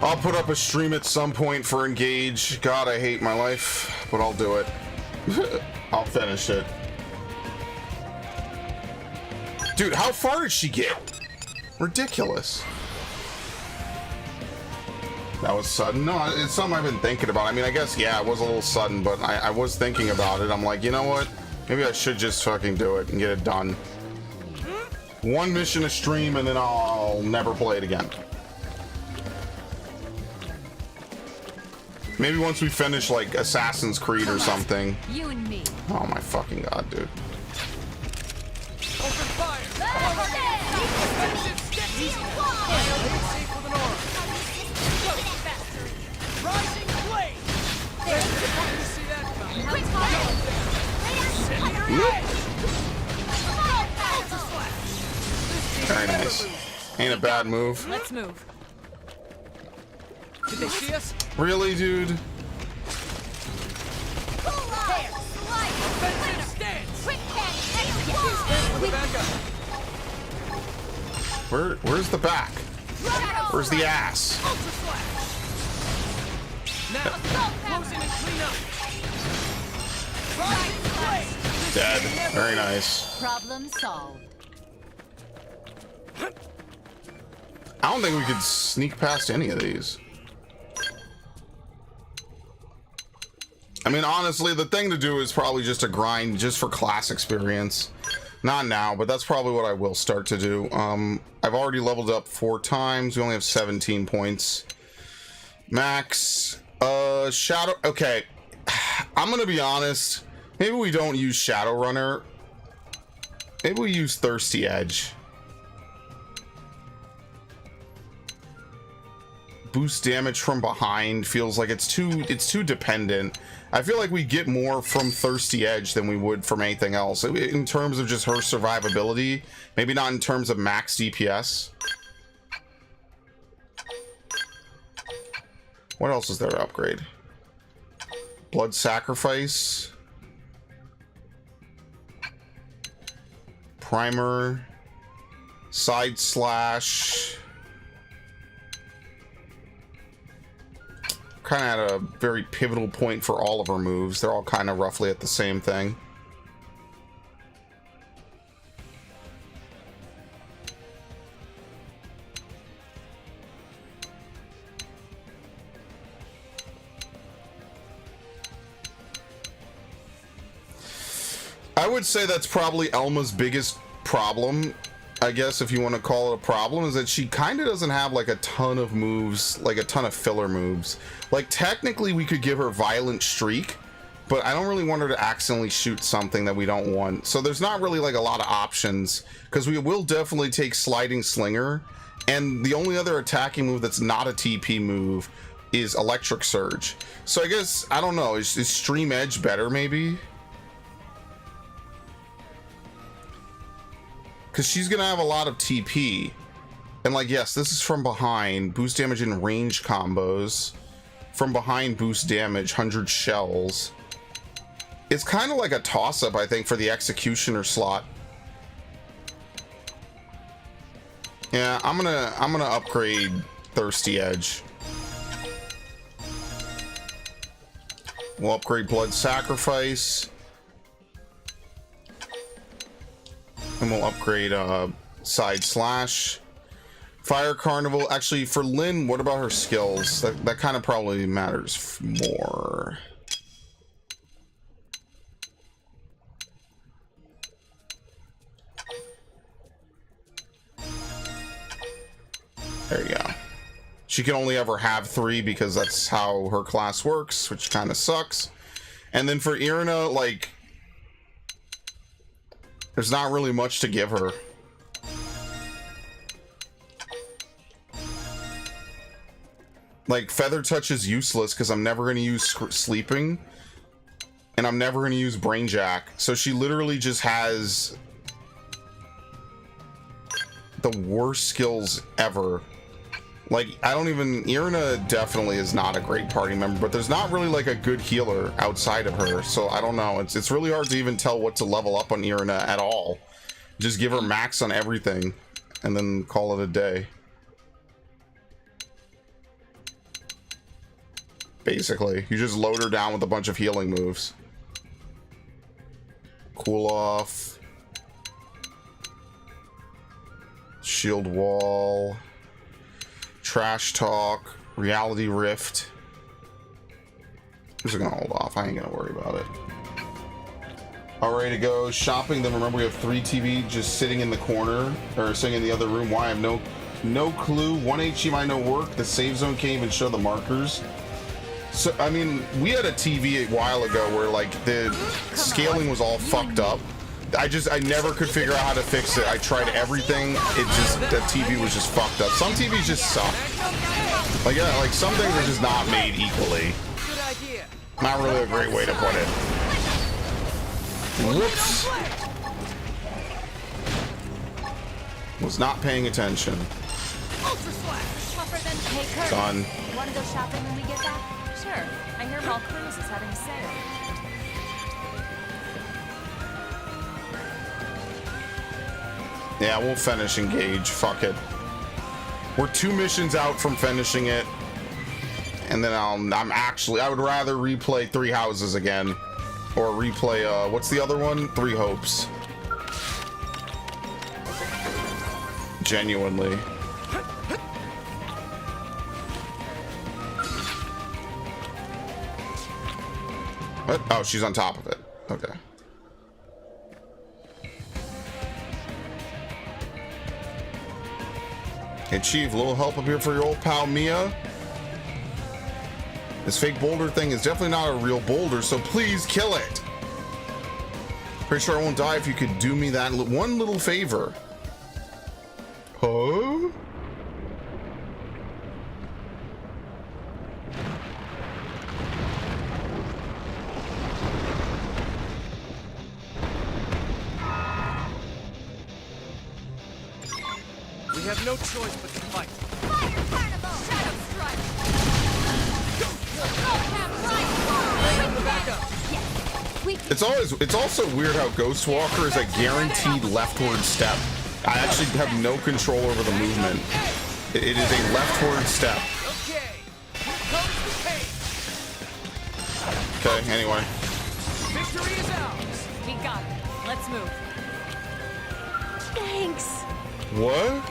I'll put up a stream at some point for Engage. God, I hate my life, but I'll do it. I'll finish it. Dude, how far did she get? Ridiculous. That was sudden. No, it's something I've been thinking about. I mean, I guess, yeah, it was a little sudden, but I was thinking about it. I'm like, you know what? Maybe I should just fucking do it and get it done. One mission a stream and then I'll never play it again. Maybe once we finish like Assassin's Creed or something. You and me. Oh my fucking god, dude. Open fire! Rising blade! You see that coming? Very nice. Ain't a bad move. Let's move. Did they see us? Really, dude? Offensive stance! Quick catch! Stand for the backup. Where's the back? Where's the ass? Ultra slash! Now, closing and clean up. Rising blade! Dead. Very nice. Problem solved. I don't think we could sneak past any of these. I mean, honestly, the thing to do is probably just a grind just for class experience. Not now, but that's probably what I will start to do. I've already leveled up 4 times. We only have 17 points. Max. Shadow. Okay. I'm gonna be honest. Maybe we don't use Shadowrunner. Maybe we use Thirsty Edge. Boost damage from behind feels like it's too dependent. I feel like we get more from Thirsty Edge than we would from anything else in terms of just her survivability, maybe not in terms of max DPS. What else is there to upgrade? Blood Sacrifice, Primer, Side Slash. Kind of at a very pivotal point for all of her moves. They're all kind of roughly at the same thing. I would say that's probably Elma's biggest problem, I guess, if you want to call it a problem, is that she kind of doesn't have like a ton of moves, like a ton of filler moves. Like technically we could give her Violent Streak, but I don't really want her to accidentally shoot something that we don't want. So there's not really like a lot of options, because we will definitely take Sliding Slinger, and the only other attacking move that's not a TP move is Electric Surge. So I guess, I don't know, is Stream Edge better maybe? Because she's gonna have a lot of TP, and like, yes, this is from behind, boost damage in range combos, from behind boost damage, 100 shells. It's kind of like a toss-up, I think, for the Executioner slot. Yeah, I'm gonna upgrade Thirsty Edge. We'll upgrade Blood Sacrifice. And we'll upgrade Side Slash. Fire Carnival. Actually, for Lynn, what about her skills? That kind of probably matters more. There you go. She can only ever have 3 because that's how her class works, which kind of sucks. And then for Irina, like, there's not really much to give her. Like, Feather Touch is useless because I'm never going to use Sleeping. And I'm never going to use Brain Jack. So she literally just has the worst skills ever. Like, I don't even... Irina definitely is not a great party member, but there's not really, like, a good healer outside of her, so I don't know. It's really hard to even tell what to level up on Irina at all. Just give her max on everything, and then call it a day. Basically. You just load her down with a bunch of healing moves. Cool Off. Shield Wall. Trash Talk, Reality Rift. I'm just gonna hold off. I ain't gonna worry about it. All ready to go shopping. Then remember we have 3 TV just sitting in the corner or sitting in the other room. Why? I have no clue. 1 HDMI no work. The save zone can't even show the markers. So I mean, we had a TV a while ago where like the scaling was all fucked up. I never could figure out how to fix it. I tried everything. The TV was just fucked up. Some TVs just suck. Like yeah, like some things are just not made equally. Good idea. Not really a great way to put it. Whoops. Was not paying attention. Ultra slash. Tougher than Kurt. Done. Want to go shopping when we get back? Sure. I hear Mall Cruise is having a sale. Yeah, we'll finish Engage. Fuck it. We're 2 missions out from finishing it. And then I would rather replay 3 Houses again. Or replay, what's the other one? 3 Hopes. Genuinely. What? Oh, she's on top of it. Okay. Hey, Chief, a little help up here for your old pal Mia. This fake boulder thing is definitely not a real boulder, so please kill it. Pretty sure I won't die if you could do me that one little favor. Huh? We have no choice but to fight. Fire carnival! Shadow strike. Lay on the backup. It's also weird how Ghostwalker is a guaranteed leftward step. I actually have no control over the movement. It is a leftward step. Okay. Comes the pain. Okay, anyway. Victory is ours. We got it. Let's move. Thanks. What?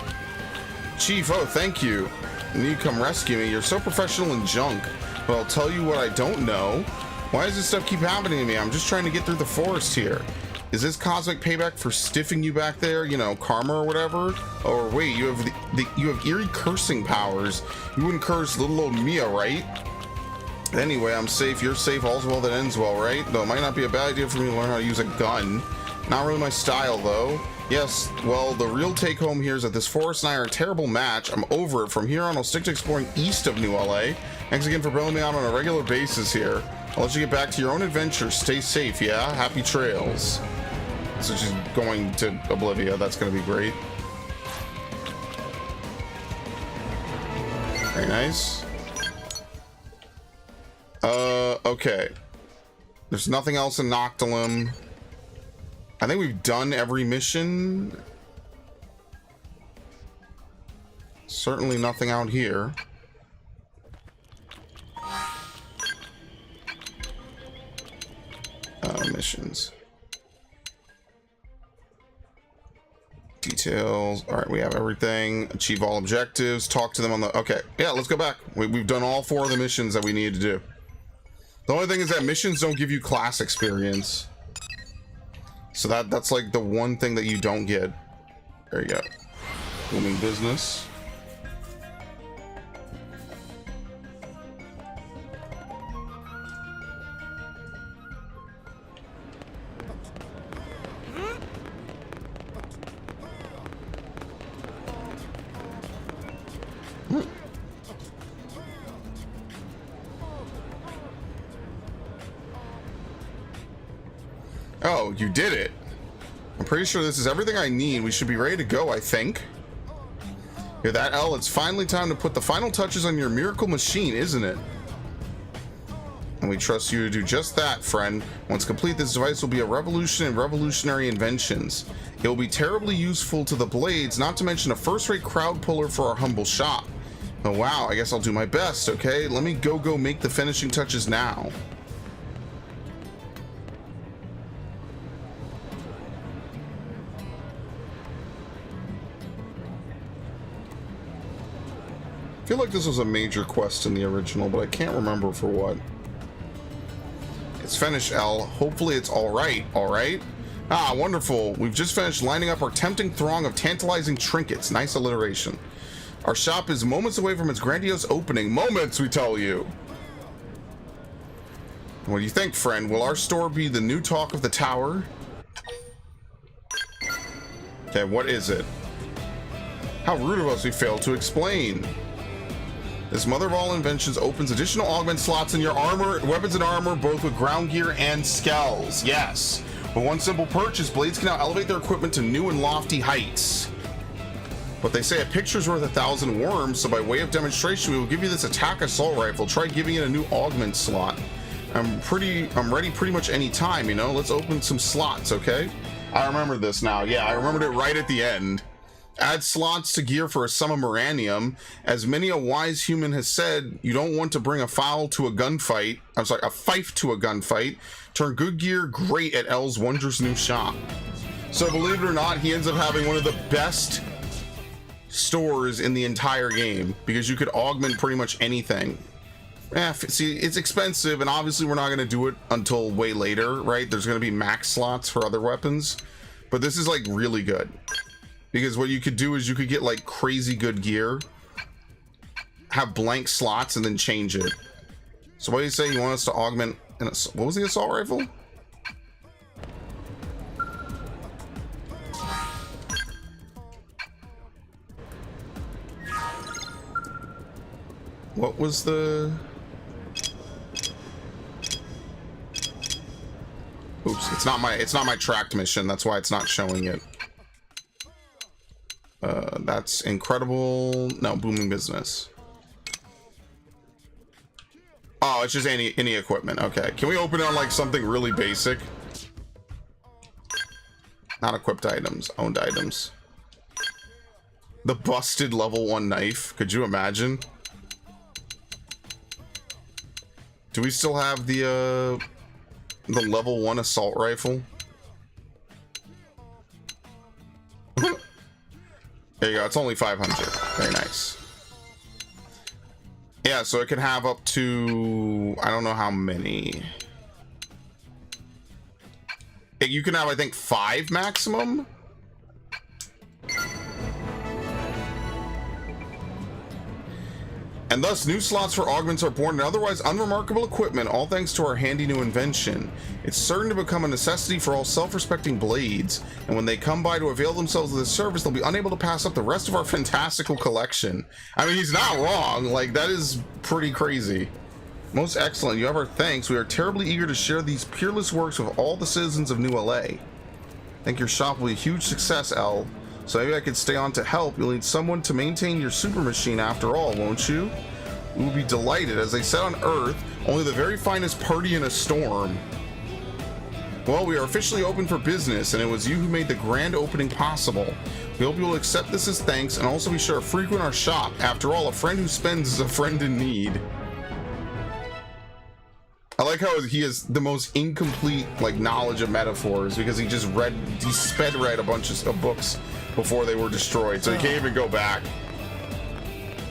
Chief, oh, thank you. You come rescue me. You're so professional and junk. But I'll tell you what I don't know. Why does this stuff keep happening to me? I'm just trying to get through the forest here. Is this cosmic payback for stiffing you back there? You know, karma or whatever? Or wait, you have you have eerie cursing powers. You wouldn't curse little old Mia, right? Anyway, I'm safe. You're safe. All's well that ends well, right? Though it might not be a bad idea for me to learn how to use a gun. Not really my style, though. Yes, well, the real take-home here is that this forest and I are a terrible match. I'm over it. From here on, I'll stick to exploring east of New LA. Thanks again for bailing me out on a regular basis here. I'll let you get back to your own adventure. Stay safe, yeah? Happy trails. So she's going to Oblivia. That's going to be great. Very nice. Okay. There's nothing else in Noctilum. I think we've done every mission. Certainly nothing out here. Missions. Details. All right, we have everything. Achieve all objectives. Talk to them on the... Okay, yeah, let's go back. We've done all 4 of the missions that we needed to do. The only thing is that missions don't give you class experience. So that's like the one thing that you don't get. There you go. Booming business. Oh, you did it. I'm pretty sure this is everything I need. We should be ready to go, I think. Hear that, Elle? It's finally time to put the final touches on your miracle machine, isn't it? And we trust you to do just that, friend. Once complete, this device will be a revolution in revolutionary inventions. It will be terribly useful to the Blades, not to mention a first-rate crowd puller for our humble shop. Oh wow, I guess I'll do my best, okay? Let me go make the finishing touches now. I feel like this was a major quest in the original, but I can't remember for what. It's Almost finished, L. Hopefully it's alright, alright? Ah, wonderful. We've just finished lining up our tempting throng of tantalizing trinkets. Nice alliteration. Our shop is moments away from its grandiose opening. Moments, we tell you. What do you think, friend? Will our store be the new talk of the tower? Okay, what is it? How rude of us we failed to explain. This mother of all inventions opens additional augment slots in your armor, weapons and armor, both with ground gear and skells. Yes. With one simple purchase, blades can now elevate their equipment to new and lofty heights. But they say a picture's worth 1,000 worms, so by way of demonstration, we will give you this attack assault rifle. Try giving it a new augment slot. I'm ready pretty much any time, you know? Let's open some slots, okay? I remember this now. Yeah, I remembered it right at the end. Add slots to gear for a sum of Moranium. As many a wise human has said, you don't want to bring a foul to a gunfight. I'm sorry, a fife to a gunfight. Turn good gear great at L's wondrous new shop. So believe it or not, he ends up having one of the best stores in the entire game because you could augment pretty much anything. See, it's expensive, and obviously we're not going to do it until way later, right? There's going to be max slots for other weapons, but this is like really good because what you could do is you could get like crazy good gear, have blank slots, and then change it. So what do you say? You want us to augment what was the assault rifle? What was the... Oops, it's not my tracked mission. That's why it's not showing it. That's incredible. No, booming business. Oh, it's just any equipment. Okay, can we open it on like something really basic? Not equipped items, owned items. The busted level 1 knife. Could you imagine? Do we still have the level 1 assault rifle? There you go. It's only 500. Very nice. Yeah, so it can have up to, I don't know how many. You can have, I think, 5 maximum. And thus, new slots for augments are born in otherwise unremarkable equipment, all thanks to our handy new invention. It's certain to become a necessity for all self-respecting blades, and when they come by to avail themselves of this service, they'll be unable to pass up the rest of our fantastical collection. I mean, he's not wrong. Like, that is pretty crazy. Most excellent. You have our thanks. We are terribly eager to share these peerless works with all the citizens of New LA. I think your shop will be a huge success, L. So maybe I could stay on to help. You'll need someone to maintain your super machine after all, won't you? We will be delighted. As they said on Earth, only the very finest party in a storm. Well, we are officially open for business, and it was you who made the grand opening possible. We hope you will accept this as thanks, and also be sure to frequent our shop. After all, a friend who spends is a friend in need. I like how he has the most incomplete like knowledge of metaphors because he sped read a bunch of books before they were destroyed, so he can't even go back.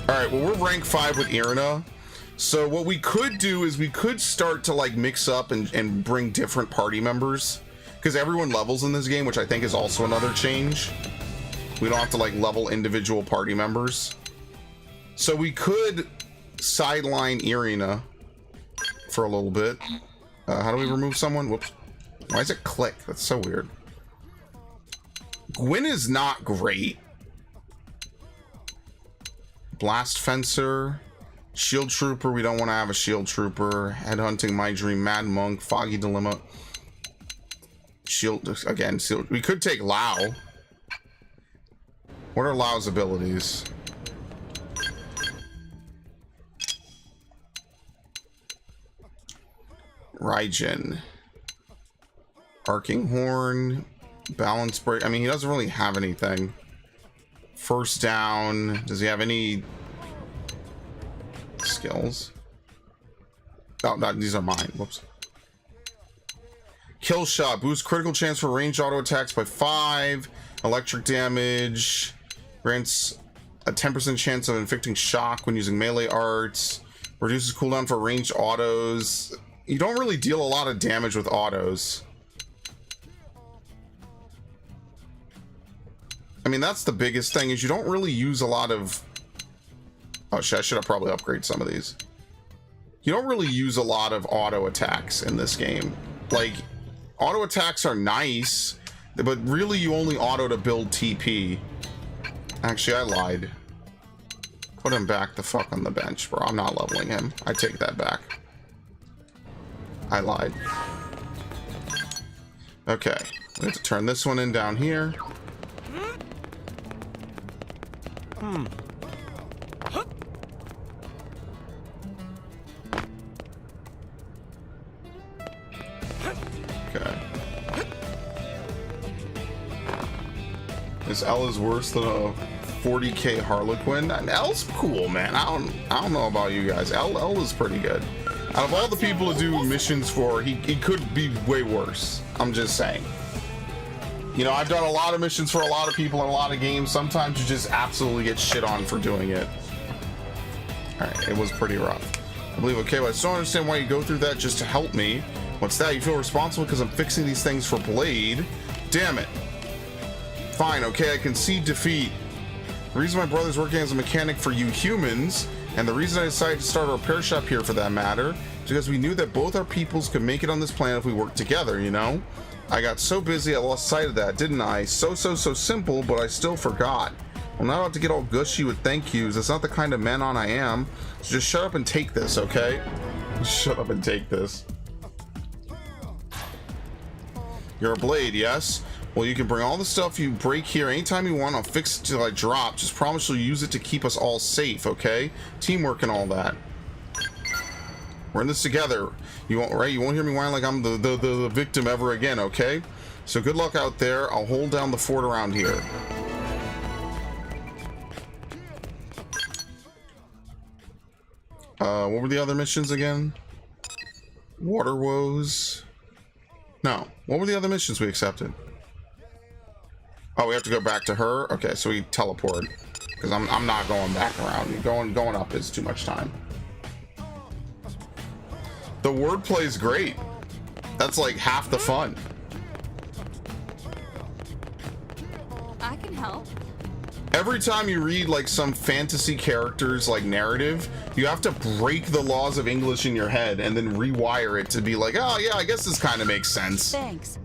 All right, well, we're rank 5 with Irina, so what we could do is we could start to like mix up and bring different party members because everyone levels in this game, which I think is also another change. We don't have to like level individual party members, so we could sideline Irina for a little bit. How do we remove someone? Whoops. Why does it click? That's so weird. Gwyn is not great. Blast Fencer. Shield Trooper. We don't want to have a Shield Trooper. Headhunting, My Dream, Mad Monk, Foggy Dilemma. Shield, again, Shield. We could take Lao. What are Lao's abilities? Raijin. Arcing Horn. Balance Break. I mean, he doesn't really have anything. First down. Does he have any skills? Oh, no, these are mine. Whoops. Kill Shot. Boost critical chance for ranged auto attacks by 5. Electric damage. Grants a 10% chance of inflicting shock when using melee arts. Reduces cooldown for ranged autos. you don't really deal a lot of damage with autos. I mean, that's the biggest thing, is you don't really use a lot of... Oh shit, I should have probably upgraded some of these. You don't really use a lot of auto attacks in this game. Like, auto attacks are nice, but really you only auto to build TP. Actually, I lied. Put him back the fuck on the bench, bro. I'm not leveling him. I take that back. I lied. Okay, we have to turn this one in down here. Okay. This L is worse than a 40k Harlequin. And L's cool, man. I don't know about you guys. L is pretty good. Out of all the people to do missions for, he could be way worse. I'm just saying. You know, I've done a lot of missions for a lot of people in a lot of games. Sometimes you just absolutely get shit on for doing it. Alright, it was pretty rough. I believe, okay, but I still don't understand why you go through that just to help me. What's that? You feel responsible because I'm fixing these things for Blade? Damn it. Fine, okay, I concede defeat. The reason my brother's working as a mechanic for you humans, and the reason I decided to start a repair shop here for that matter, is because we knew that both our peoples could make it on this planet if we worked together, you know? I got so busy I lost sight of that, didn't I? So simple, but I still forgot. I'm not about to get all gushy with thank yous. That's not the kind of man-on I am. So just shut up and take this, okay? Shut up and take this. You're a Blade, yes? Well, you can bring all the stuff you break here anytime you want. I'll fix it till I drop. Just promise you'll use it to keep us all safe, okay? Teamwork and all that. We're in this together. You won't, right? You won't hear me whine like I'm the victim ever again, okay? So good luck out there. I'll hold down the fort around here. What were the other missions again? Water woes. No. What were the other missions we accepted? Oh, we have to go back to her? Okay, so we teleport. Because I'm not going back around. Going up is too much time. The wordplay is great. That's like half the fun. I can help. Every time you read like some fantasy character's like narrative, you have to break the laws of English in your head and then rewire it to be like, oh yeah, I guess this kind of makes sense. Thanks.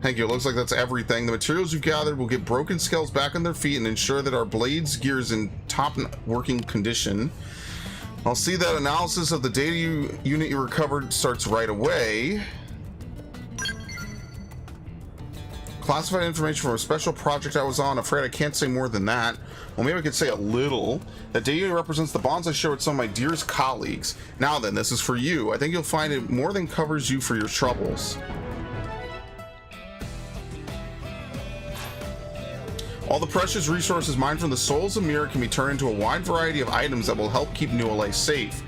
Thank you. It looks like that's everything. The materials you've gathered will get broken skulls back on their feet and ensure that our blade's gear is in top working condition. I'll see that analysis of the data unit you recovered starts right away. Classified information from a special project I was on. Afraid I can't say more than that. Well, maybe I could say a little. That data represents the bonds I share with some of my dearest colleagues. Now then, this is for you. I think you'll find it more than covers you for your troubles. All the precious resources mined from the souls of Mirror can be turned into a wide variety of items that will help keep New LA safe.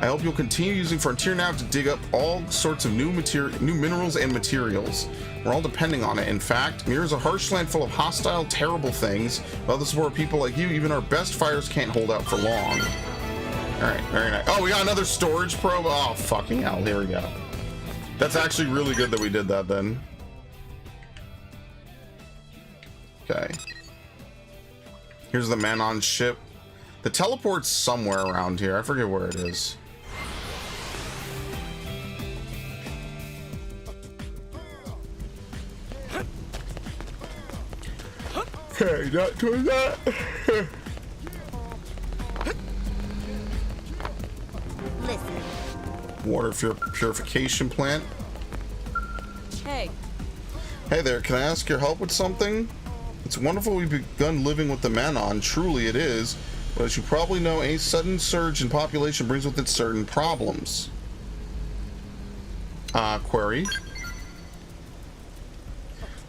I hope you'll continue using Frontier Nav to dig up all sorts of new minerals and materials. We're all depending on it. In fact, Mirror is a harsh land full of hostile, terrible things. Without the support of people like you, even our best fires can't hold out for long. Alright, very nice. Oh, we got another storage probe? Oh, fucking hell. Here we go. That's actually really good that we did that then. Okay. Here's the man-on ship. The teleport's somewhere around here. I forget where it is. Okay, not doing that. Listen. Water purification plant. Hey. Hey there, can I ask your help with something? It's wonderful we've begun living with the man-on, truly it is, but as you probably know, any sudden surge in population brings with it certain problems. Query.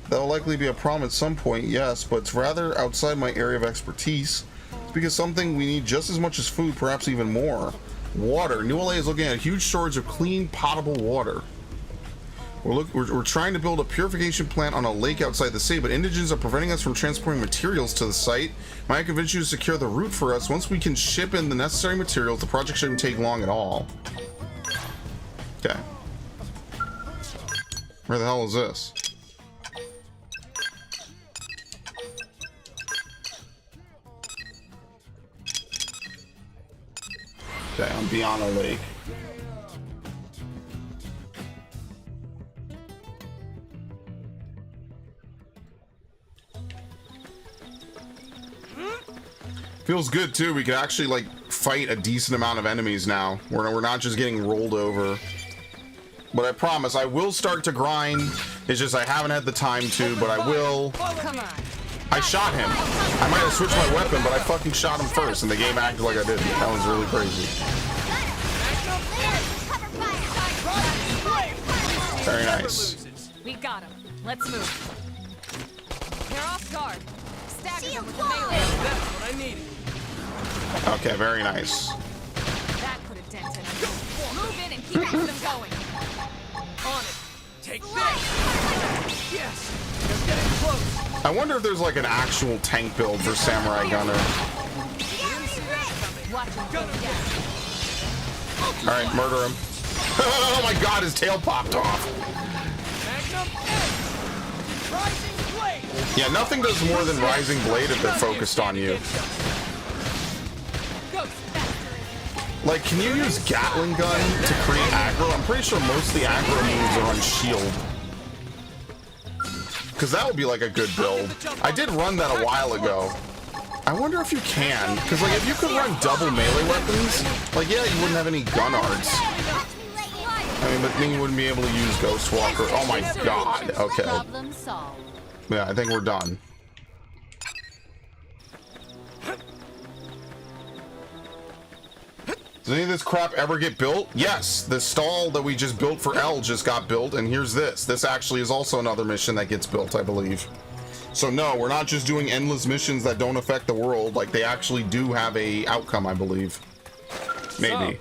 That will likely be a problem at some point, yes, but it's rather outside my area of expertise. It's because something we need just as much as food, perhaps even more. Water. New LA is looking at a huge shortage of clean, potable water. We're trying to build a purification plant on a lake outside the city, but indigents are preventing us from transporting materials to the site. Might I convince you to secure the route for us? Once we can ship in the necessary materials, the project shouldn't take long at all. Okay. Where the hell is this? Okay, I'm beyond a lake. Feels good too. We could actually like fight a decent amount of enemies now. We're not just getting rolled over. But I promise I will start to grind. It's just I haven't had the time to, but I will. Come on. I shot him. I might have switched my weapon, but I fucking shot him first, and the game acted like I didn't. That was really crazy. Very nice. We got him. Let's move. They're off guard. Stagger them with the melee. That's what I needed. Okay, very nice. That could have dented him. Move in and keep them going. On it. Take this. Yes. Just getting close. I wonder if there's like an actual tank build for Samurai Gunner. Watch him go down. All right, murder him. Oh my God, his tail popped off. Magnum X. Rising Blade. Yeah, nothing does more than Rising Blade if they're focused on you. Like, can you use Gatling gun to create aggro? I'm pretty sure most of the aggro moves are on shield. Because that would be like a good build. I did run that a while ago. I wonder if you can. Because like, if you could run double melee weapons, like yeah, you wouldn't have any gun arts. I mean, but then you wouldn't be able to use Ghost Walker. Oh my God. Okay. Problem solved. Yeah, I think we're done. Does any of this crap ever get built? Yes, the stall that we just built for L just got built, and here's this. This actually is also another mission that gets built, I believe. So no, we're not just doing endless missions that don't affect the world. Like, they actually do have a outcome, I believe. Maybe.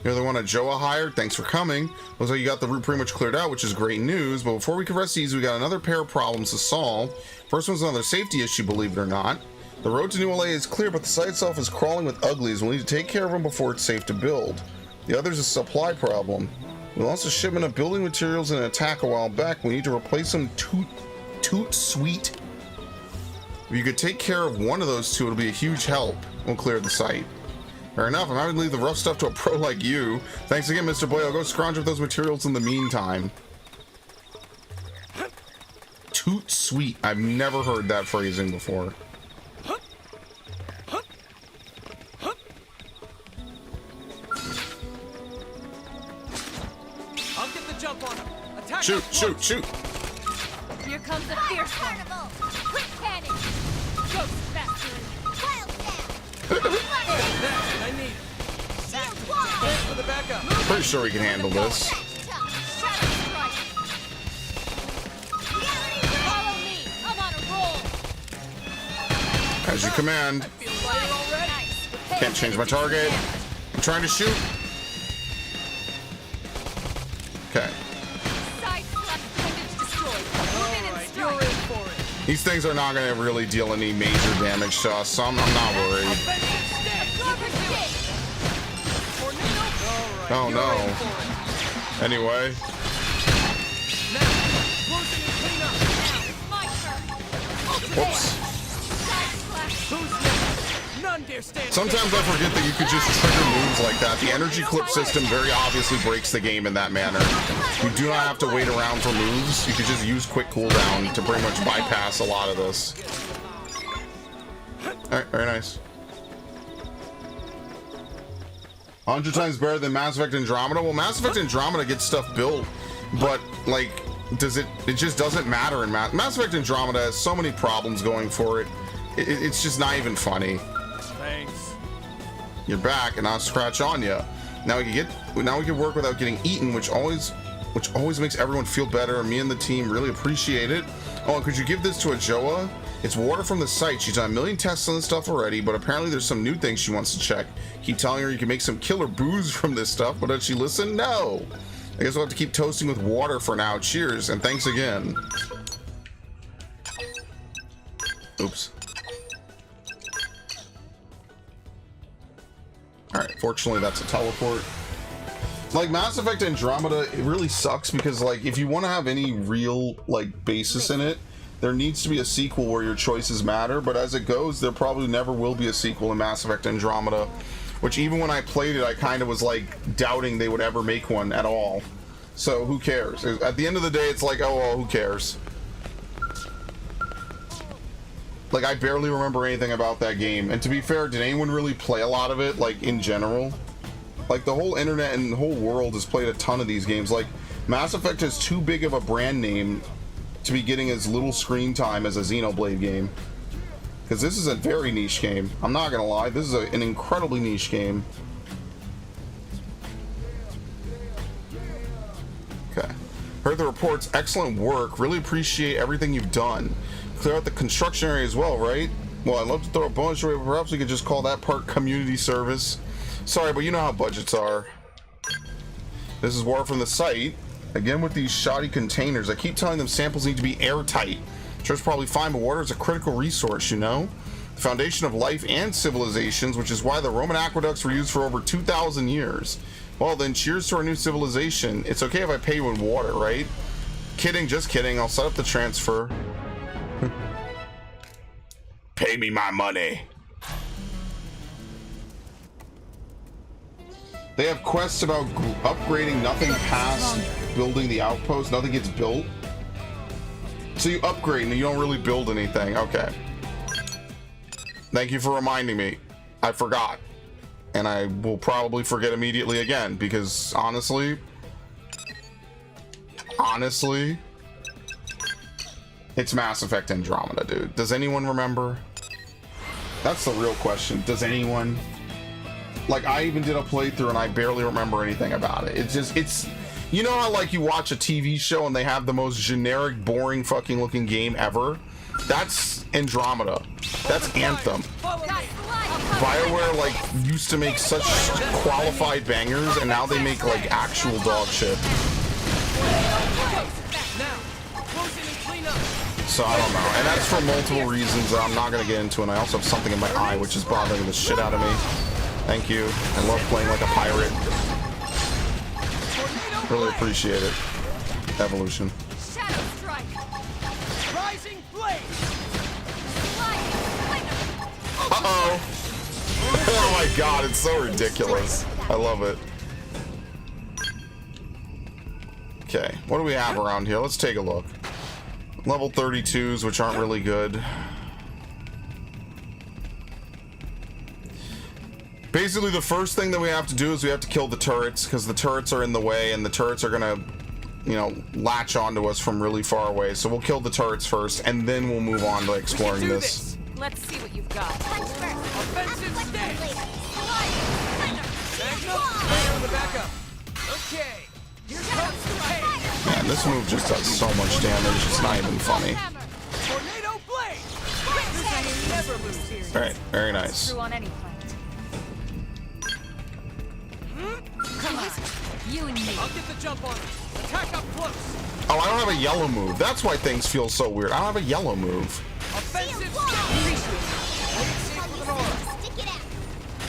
You're the one that Joa hired? Thanks for coming. Looks like you got the route pretty much cleared out, which is great news. But before we can rest easy, we got another pair of problems to solve. First one's another safety issue, believe it or not. The road to New LA is clear, but the site itself is crawling with uglies. We'll need to take care of them before it's safe to build. The other's a supply problem. We lost a shipment of building materials in an attack a while back. We need to replace them toot sweet. If you could take care of one of those two, it'll be a huge help. We'll clear the site. Fair enough. I'm happy to leave the rough stuff to a pro like you. Thanks again, Mr. Boy. I'll go scrounge up those materials in the meantime. Toot sweet. I've never heard that phrasing before. I'll get the jump on him. Attack. Shoot, shoot, shoot. Here comes the fierce one. Quick cannon. Ghost factory. That's what I need. Thanks for the backup. Pretty sure we can handle this. Follow me. I'm on a roll. As you command. Feel lighter already. Can't change my target. I'm trying to shoot. Okay. Side slash appendage destroyed. Move in and Alright, you're in strike. for it. These things are not going to really deal any major damage to us, so I'm not worried. Offensive stick. Alright, Oh, you're no. in for it. Anyway. Now, closing and clean up. Now it's my turn. Whoops. Side slash. Who's next? None dare stand. Sometimes I forget that you could just trigger moves like that. The energy clip system very obviously breaks the game in that manner. You do not have to wait around for moves. You could just use quick cooldown to pretty much bypass a lot of this. Alright, very nice. 100 times better than Mass Effect Andromeda. Well, Mass Effect Andromeda gets stuff built, but like, does it just doesn't matter in Mass Effect Andromeda has so many problems going for it. It's just not even funny. Thanks. You're back, and I'll scratch on you. Now we can work without getting eaten, which always makes everyone feel better. Me and the team really appreciate it. Oh, and could you give this to a Joa? It's water from the site. She's done a million tests on this stuff already, but apparently there's some new things she wants to check. Keep telling her you can make some killer booze from this stuff, but does she listen? No. I guess we'll have to keep toasting with water for now. Cheers, and thanks again. Oops. Alright, fortunately that's a teleport. Like Mass Effect Andromeda, it really sucks because like if you want to have any real like basis in it, there needs to be a sequel where your choices matter, but as it goes, there probably never will be a sequel in Mass Effect Andromeda, which even when I played it, I kind of was like doubting they would ever make one at all. So who cares? At the end of the day, it's like, oh well, who cares? Like I barely remember anything about that game, and to be fair, did anyone really play a lot of it, like in general? Like the whole internet and the whole world has played a ton of these games. Like Mass Effect is too big of a brand name to be getting as little screen time as a Xenoblade game. Because this is a very niche game. I'm not gonna lie, this is an incredibly niche game. Okay. Heard the reports, excellent work. Really appreciate everything you've done. Clear out the construction area as well, right? Well, I'd love to throw a bonus away, but perhaps we could just call that part community service. Sorry, but you know how budgets are. This is War from the site. Again with these shoddy containers. I keep telling them samples need to be airtight. Sure, it's probably fine, but water is a critical resource, you know? The foundation of life and civilizations, which is why the Roman aqueducts were used for over 2,000 years. Well then, cheers to our new civilization. It's okay if I pay you in water, right? Kidding, just kidding. I'll set up the transfer. Pay me my money. They have quests about upgrading nothing past building the outpost. Nothing gets built. So you upgrade and you don't really build anything. Okay. Thank you for reminding me. I forgot. And I will probably forget immediately again because honestly, it's Mass Effect Andromeda, dude. Does anyone remember? That's the real question. Does anyone? Like, I even did a playthrough and I barely remember anything about it. It's you know how like you watch a TV show and they have the most generic, boring fucking looking game ever? That's Andromeda. That's Anthem. BioWare like used to make such qualified bangers and now they make like actual dog shit. So I don't know. And that's for multiple reasons that I'm not gonna get into, and I also have something in my eye which is bothering the shit out of me. Thank you. I love playing like a pirate. Really appreciate it. Evolution. Shadow strike. Rising blade. Uh-oh. Oh my god, it's so ridiculous. I love it. Okay, what do we have around here? Let's take a look. Level 32s, which aren't really good. Basically, the first thing that we have to do is we have to kill the turrets, because the turrets are in the way, and the turrets are gonna, you know, latch onto us from really far away. So we'll kill the turrets first, and then we'll move on to exploring this. Let's see what you've got. Offensive stance. Magnum, fire on the backup. Okay. Here comes the pain. Man, this move just does so much damage. It's not even funny. Tornado blade. This never lose. All right, very nice. Through on any planet. Come on, you and me. I'll get the jump on it. Attack up close. Oh, I don't have a yellow move. That's why things feel so weird. I don't have a yellow move. Offensive stance. With an arm. Stick it out.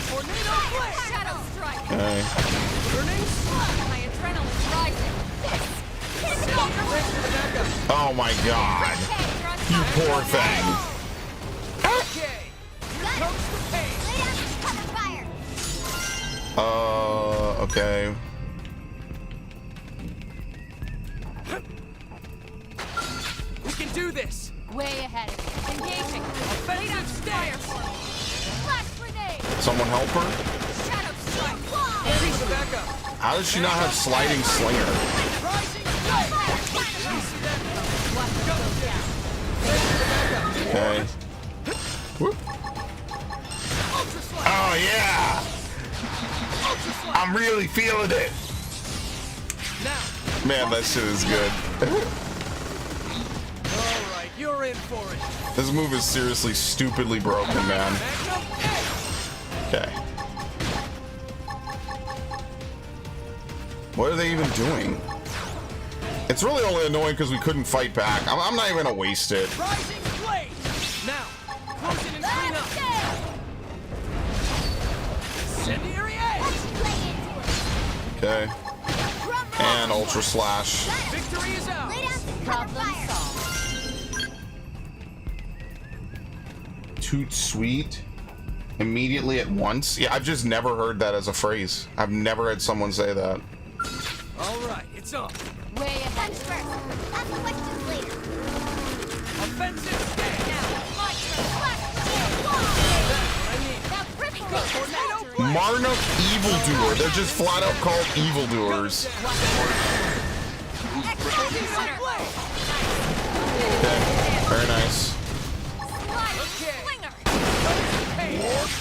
Tornado blade. Shadow strike. Okay. Turning. My adrenaline's rising. Wait for the backup. Oh my god. You poor thing. Okay. Here comes the pain. Lay down and cover fire. Okay. We can do this. Way ahead. Engaging. Lay down fire for me. Flash grenade. Someone help her? Shadow strike. Increase the backup. How does she not have sliding slinger? Rising blade. Okay. Whoop. Oh yeah! I'm really feeling it. Now. Man, that shit is good. All right, you're in for it. This move is seriously stupidly broken, man. Magnum A. Okay. What are they even doing? It's really only annoying because we couldn't fight back. I'm not even gonna waste it. Rising blade. Now, close in and clean up. Incendiary edge. Okay. Ultra Slash. Victory is ours. Lay down some Problem fire. solved. Toot sweet. Immediately at once. Yeah, I've just never heard that as a phrase. I've never had someone say that. All right, it's on. Way ahead. Punch first. Ask questions later. Offensive stand. My turn. Flash. I need. Now grip Go, hold. tornado. Marduk Evildoer. They're just flat out called evildoers. Decent play. Okay, very nice. Okay. Slinger. Hey,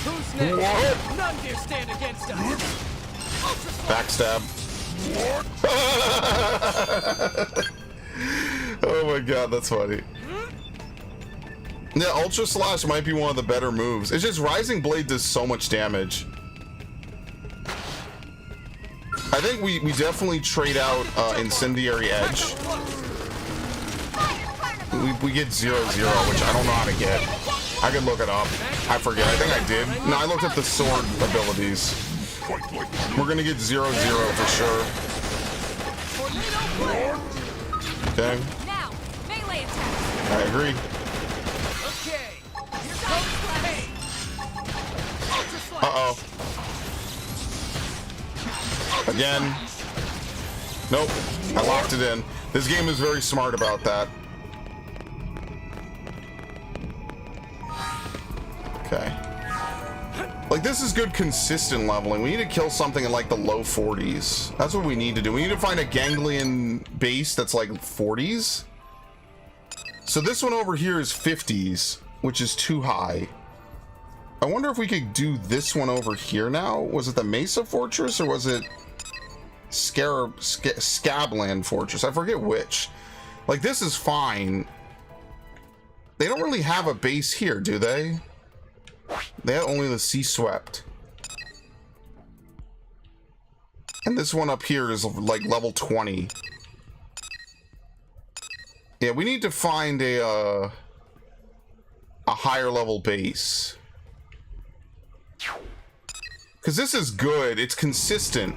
who's next? None dare stand against us. Backstab. Oh my god, that's funny. Yeah, Ultra Slash might be one of the better moves. It's just Rising Blade does so much damage. I think we definitely trade out Incendiary Edge. We get 0-0, which I don't know how to get. I could look it up. I forget. I think I did. No, I looked at the sword abilities. We're gonna get 0-0 for sure. Okay, Now, melee attack. I agree. Okay. Here goes the pain. Ultra Slash. Uh-oh. Again. Nope. I locked it in. This game is very smart about that. Okay. Like, this is good consistent leveling. We need to kill something in, like, the low 40s. That's what we need to do. We need to find a ganglion base that's, like, 40s. So this one over here is 50s, which is too high. I wonder if we could do this one over here now. Was it the Mesa Fortress or was it Scabland Fortress? I forget which. Like, this is fine. They don't really have a base here, do they? They have only the Sea Swept. And this one up here is like level 20. Yeah, we need to find a higher level base. Because this is good, it's consistent,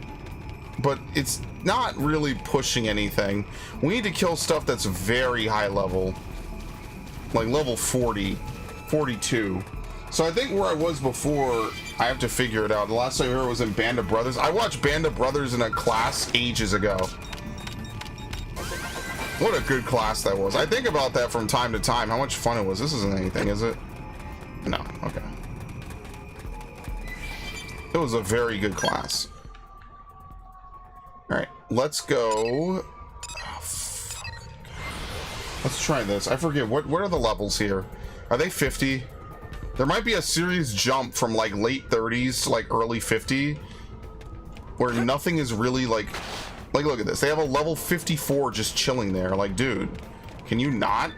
but it's not really pushing anything. We need to kill stuff that's very high level. Like level 40, 42. So I think where I was before, I have to figure it out. The last time I heard was in Band of Brothers. I watched Band of Brothers in a class ages ago. What a good class that was. I think about that from time to time, how much fun it was. This isn't anything, is it? No, okay. It was a very good class. Alright, let's go. Oh, fuck. Let's try this. I forget, what are the levels here? Are they 50? There might be a serious jump from like late 30s to like early 50 where nothing is really like look at this. They have a level 54 just chilling there. Like, dude, can you not?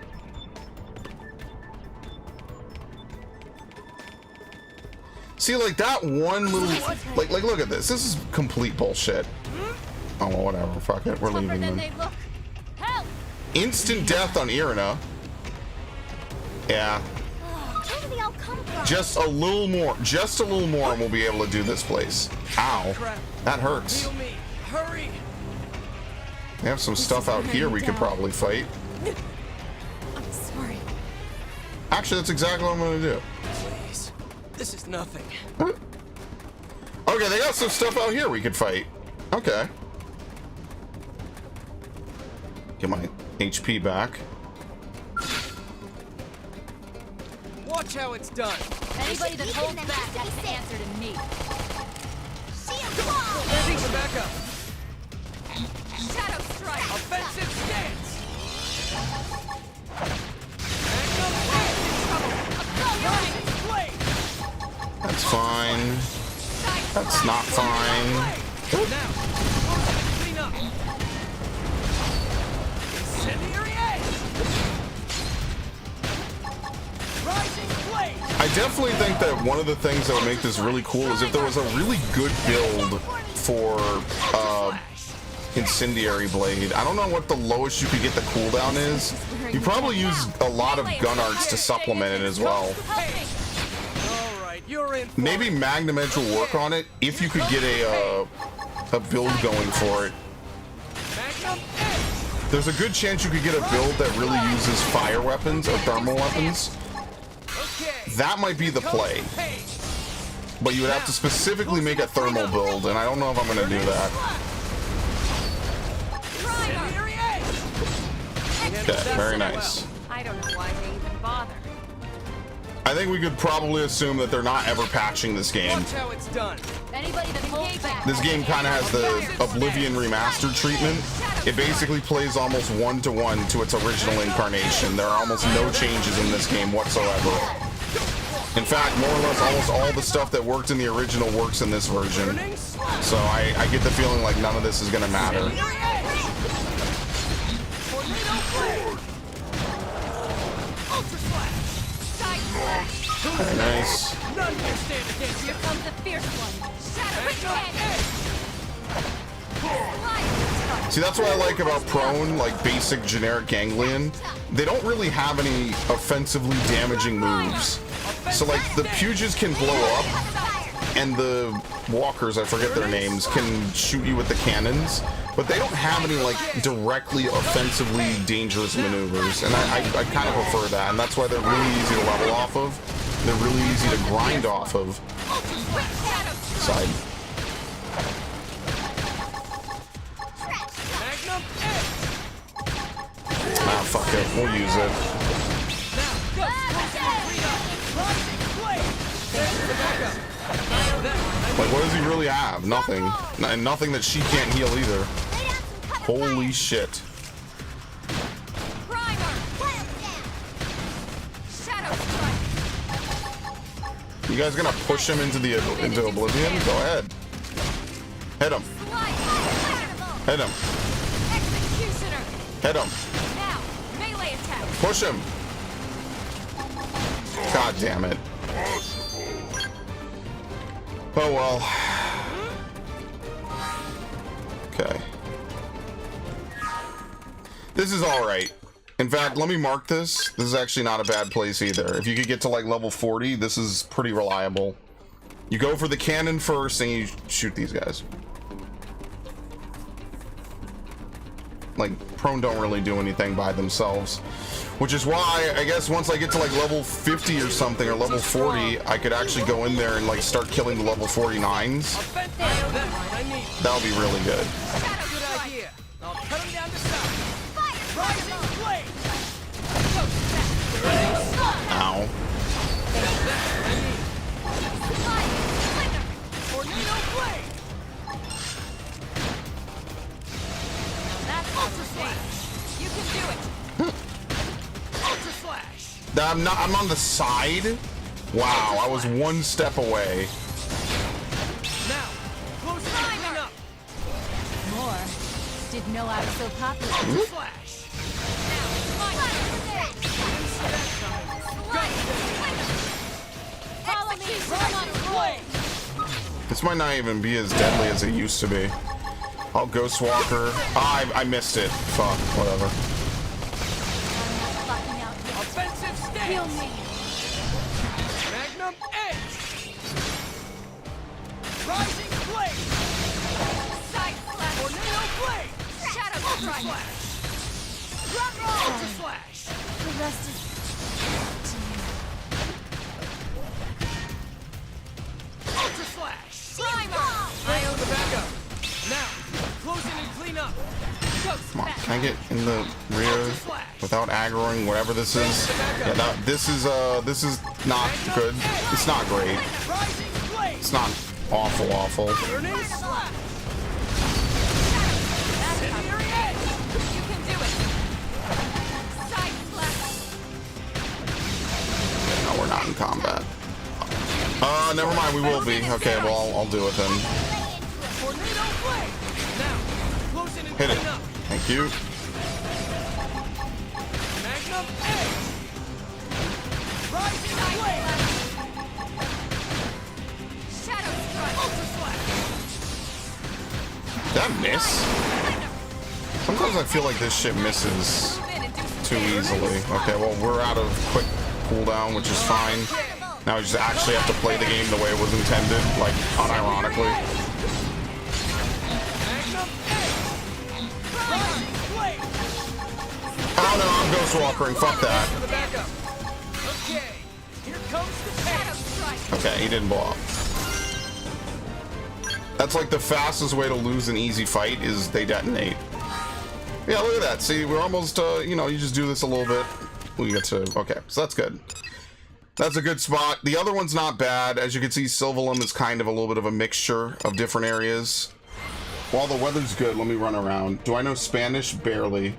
See, like that one little like look at this. This is complete bullshit. Oh, well, whatever. Fuck it. We're leaving them. Help! Instant death on Irina. Yeah. Where do they all come from? Just a little more, and we'll be able to do this place. Ow. Crap. That hurts. Heal me. Hurry. They have some stuff out here we could probably fight. I'm sorry. Actually, that's exactly what I'm gonna do. Please. This is nothing. Okay, they got some stuff out here we could fight. Okay. Get my HP back. Watch how it's done. Anybody that holds back has to answer to me. Shield wall. Ready to back up. Shadow strike. Offensive stance. That's fine. That's not fine. Now, clean up. Incendiary edge. Rising blade. I definitely think that one of the things that would make this really cool is if there was a really good build for Incendiary Blade. I don't know what the lowest you could get the cooldown is. You probably use a lot of gun arts to supplement it as well. All right, you're in. for Maybe it. Magnum Edge will work on it if you could get a build going for it. there's a good chance you could get a build that really uses fire weapons or thermal weapons. That might be the play. But you would have to specifically make a thermal build, and I don't know if I'm going to do that. Okay, very nice. I don't know why they even bother. I think we could probably assume that they're not ever patching this game. Watch how it's done. Anybody that holds back. This game kind of has the Oblivion remastered treatment. It basically plays almost one-to-one to its original incarnation. There are almost no changes in this game whatsoever. In fact, more or less, almost all the stuff that worked in the original works in this version. So I get the feeling like none of this is going to matter. Very nice. Here comes the fierce one. See, that's what I like about prone, like basic generic ganglion. They don't really have any offensively damaging moves. So like the Puges can blow up, and the walkers, I forget their names, can shoot you with the cannons, but they don't have any like directly offensively dangerous maneuvers, and I kind of prefer that, and that's why they're really easy to level off of. They're really easy to grind off of. Side. Ah, fuck it. We'll use it. Like, what does he really have? Nothing. And nothing that she can't heal either. Holy shit. You guys gonna push him into oblivion? Go ahead. Hit him. Hit him. Hit him. Now, melee attack. Push him. God damn it. Oh well. Okay. This is alright. In fact, let me mark this. This is actually not a bad place either. If you could get to like level 40, this is pretty reliable. You go for the cannon first and you shoot these guys. Like, prone don't really do anything by themselves. Which is why, I guess once I get to like level 50 or something, or level 40, I could actually go in there and like start killing the level 49s. That'll be really good. Good idea. I'll cut him down to size. Ow. Tornado blade. That's Ultra Slash. You can do it. Ultra slash. I'm on the side. Wow, I was one step away. Now, close and clean up. More. Didn't know I was so popular. Ultra slash. Follow me. This might not even be as deadly as it used to be. Oh, Ghost Walker. Ah, I missed it. Fuck, whatever. Offensive stance. Heal me. Magnum edge. Rising blade. Side slash. Tornado blade. Shadow Ultra strike. slash. Ultra slash. The rest is Ultra slash. Primer. I own the backup. Now, close in and clean up. Come on, can I get in the rear without aggroing whatever this is? Yeah, this is not good. It's not great. Rising blade. It's not awful. Turning slash. Incendiary edge. You can do it. Side slash. No, we're not in combat. Never mind, we will be. Okay, well, I'll do it then. Tornado blade. Now, close in and Hit it. clean up. Thank you. Magnum edge. Rising blade. Shadow strike. Ultra slash. Did that miss? Sometimes I feel like this shit misses Move in and do some too damage. easily. Okay, well, we're out of quick cooldown, which is fine. Now we just actually have to play the game the way it was intended, like, unironically. Magnum edge. Rising blade. Oh no, I'm ghost walkering. Fuck that. For the backup. Okay, here comes the pass. Okay, he didn't blow up. That's like the fastest way to lose an easy fight is they detonate. Yeah, look at that. See, we're almost, you know, you just do this a little bit. We get to, okay, so that's good. That's a good spot. The other one's not bad. As you can see, Sylvalum is kind of a little bit of a mixture of different areas. While the weather's good, let me run around. Do I know Spanish? Barely.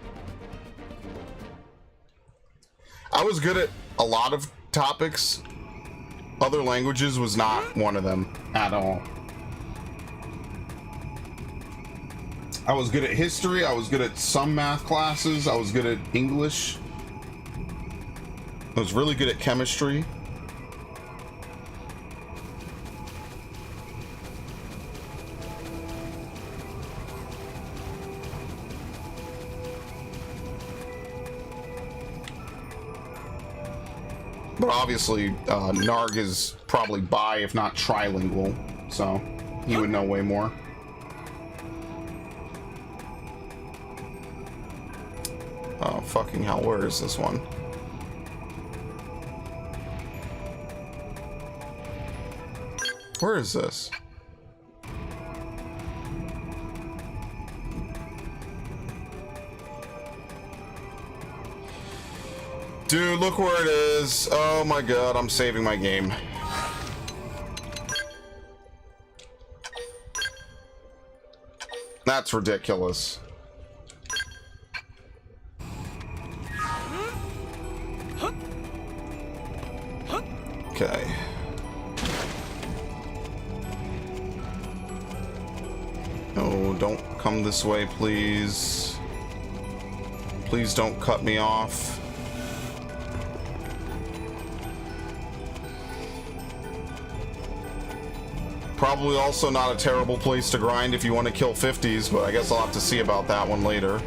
I was good at a lot of topics. Other languages was not one of them at all. I was good at history. I was good at some math classes. I was good at English. I was really good at chemistry. But obviously, Narg is probably bi, if not trilingual, so he would know way more. Oh, fucking hell, where is this one? Where is this? Dude, look where it is. Oh my god, I'm saving my game. That's ridiculous. Okay. Oh, don't come this way, please. Please don't cut me off. Probably also not a terrible place to grind if you want to kill 50s, but I guess I'll have to see about that one later.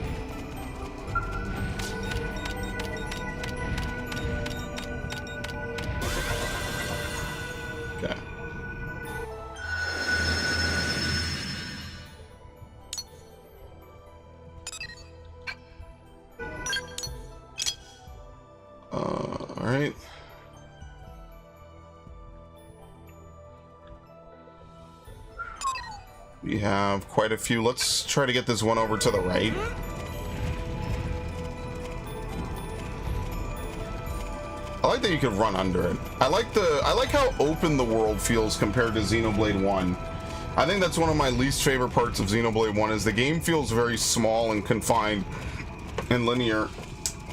Okay. All right. We have quite a few. Let's try to get this one over to the right. I like that you can run under it. I like how open the world feels compared to Xenoblade 1. I think that's one of my least favorite parts of Xenoblade 1 is the game feels very small and confined and linear.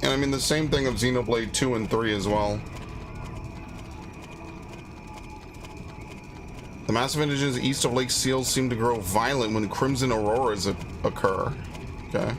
And I mean the same thing of Xenoblade 2 and 3 as well. The massive indigens east of Lake Seals seem to grow violent when crimson auroras occur. Okay.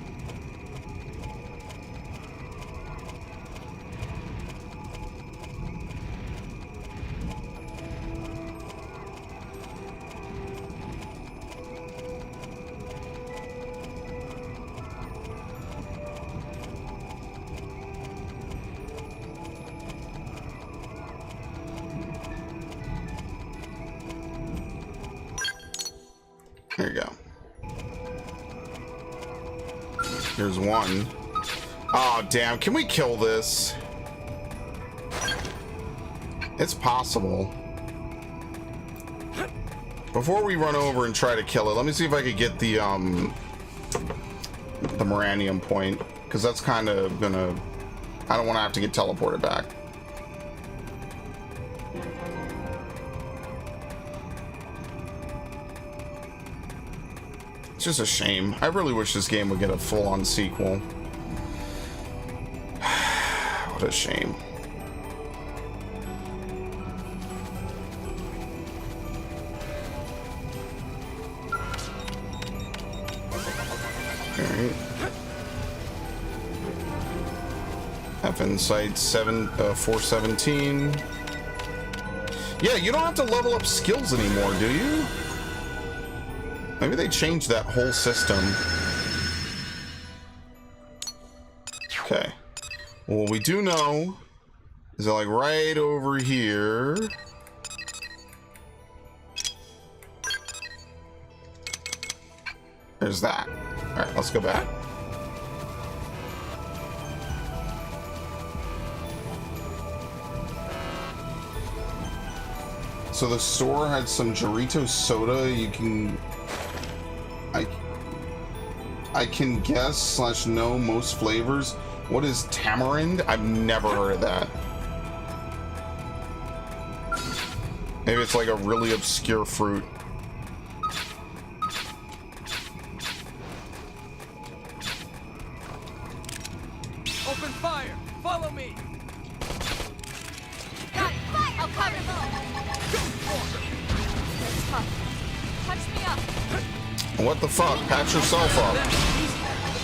There you go. Here's one. Oh, damn. Can we kill this? It's possible. Before we run over and try to kill it, let me see if I could get the Moranium point. Because that's kind of gonna... I don't want to have to get teleported back. It's just a shame. I really wish this game would get a full-on sequel. What a shame. Alright. FN site 417. Yeah, you don't have to level up skills anymore, do you? Maybe they changed that whole system. Okay. Well, what we do know is that, like, right over here... There's that. Alright, let's go back. So the store had some Dorito soda. You can... I can guess / know most flavors. What is tamarind? I've never heard of that. Maybe it's like a really obscure fruit. Open fire! Follow me! Got it. I'll cover you. That's tough. Touch me up. What the fuck? Patch yourself up. That's easy.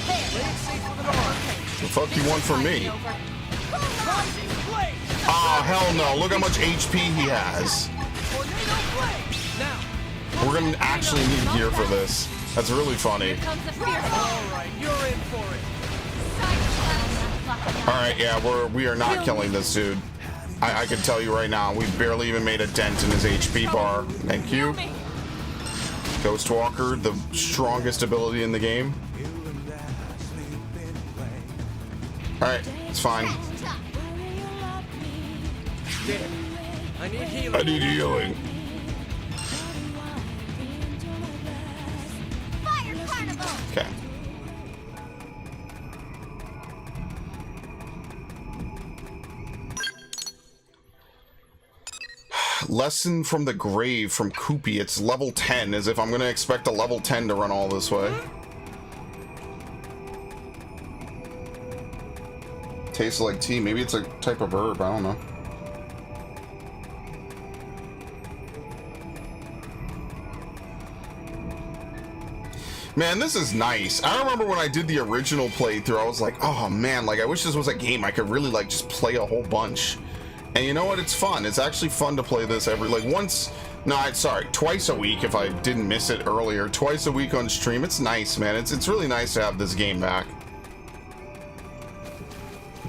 Play it safe with an arm. The fuck you want from me? Rising blade! Oh, hell no. Look how much HP he has. Tornado blade! Now, We're gonna actually need gear for this. That's really funny. Here comes the fierce. alright, you're in for it. Alright, yeah, we are not killing this dude. I can tell you right now, we barely even made a dent in his HP bar. Thank you. Ghost Walker, the strongest ability in the game. Alright, it's fine. Damn. I need healing. I need healing. Fire carnival! Okay. Lesson from the Grave from Koopy. It's level 10, as if I'm gonna expect a level 10 to run all this way. Tastes like tea. Maybe it's a type of herb. I don't know. Man, this is nice. I remember when I did the original playthrough, I was like, oh man, like I wish this was a game I could really like just play a whole bunch. And you know what? It's fun. It's actually fun to play this twice a week if I didn't miss it earlier. Twice a week on stream. It's nice, man. It's really nice to have this game back.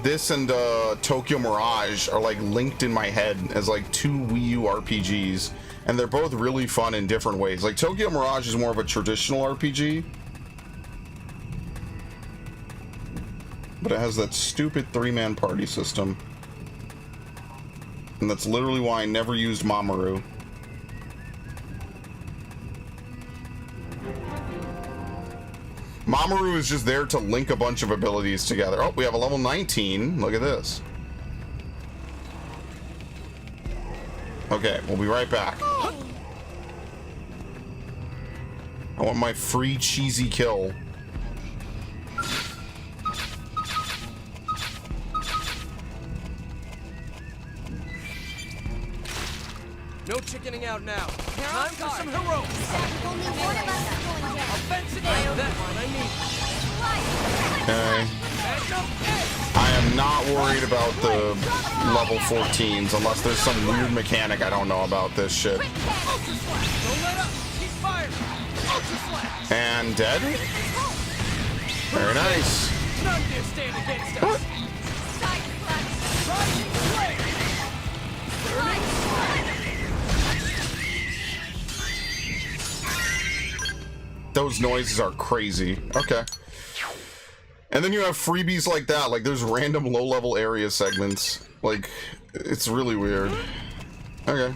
This and Tokyo Mirage are like linked in my head as like two Wii U RPGs, and they're both really fun in different ways. Like Tokyo Mirage is more of a traditional RPG, but it has that stupid 3-man party system. And that's literally why I never used Mamoru. Mamoru is just there to link a bunch of abilities together. Oh, we have a level 19. Look at this. Okay, we'll be right back. I want my free cheesy kill. No chickening out now. Time for some heroics. Only one of us is going down. Offensive aim. That's what I need. Okay. Back up, edge. I am not worried about the level 14s unless there's some weird mechanic I don't know about this shit. Don't let up. Keep firing. Ultra slash. And dead? Very nice. None dare stand against us. Rising blade. Burning fire. Those noises are crazy. Okay. And then you have freebies like that. Like there's random low-level area segments. Like, it's really weird. Okay.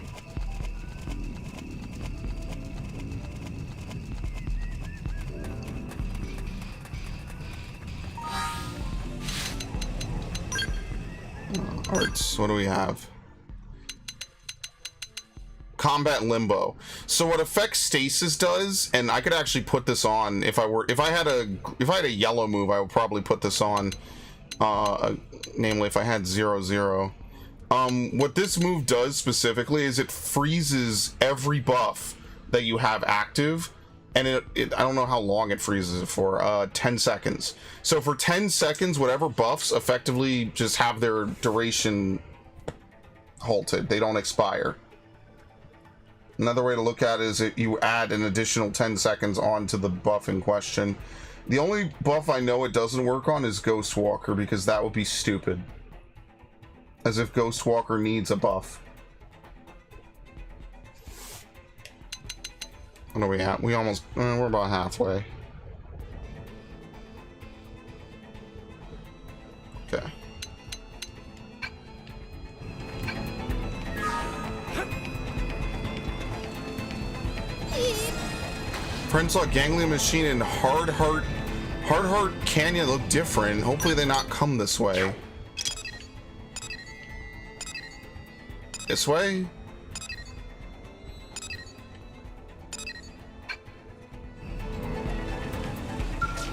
Arts. What do we have? Combat Limbo. So what Effect Stasis does, and I could actually put this on if I had a yellow move, I would probably put this on. Namely, if I had 0/0. What this move does specifically is it freezes every buff that you have active, and it I don't know how long it freezes it for. 10 seconds. So for 10 seconds, whatever buffs effectively just have their duration halted. They don't expire. Another way to look at it is that you add an additional 10 seconds onto the buff in question. The only buff I know it doesn't work on is Ghost Walker, because that would be stupid. As if Ghost Walker needs a buff. What are we at? We almost... we're about halfway. Okay. Friend saw Ganglia Machine and Hard Heart Canyon look different. Hopefully they not come this way. This way?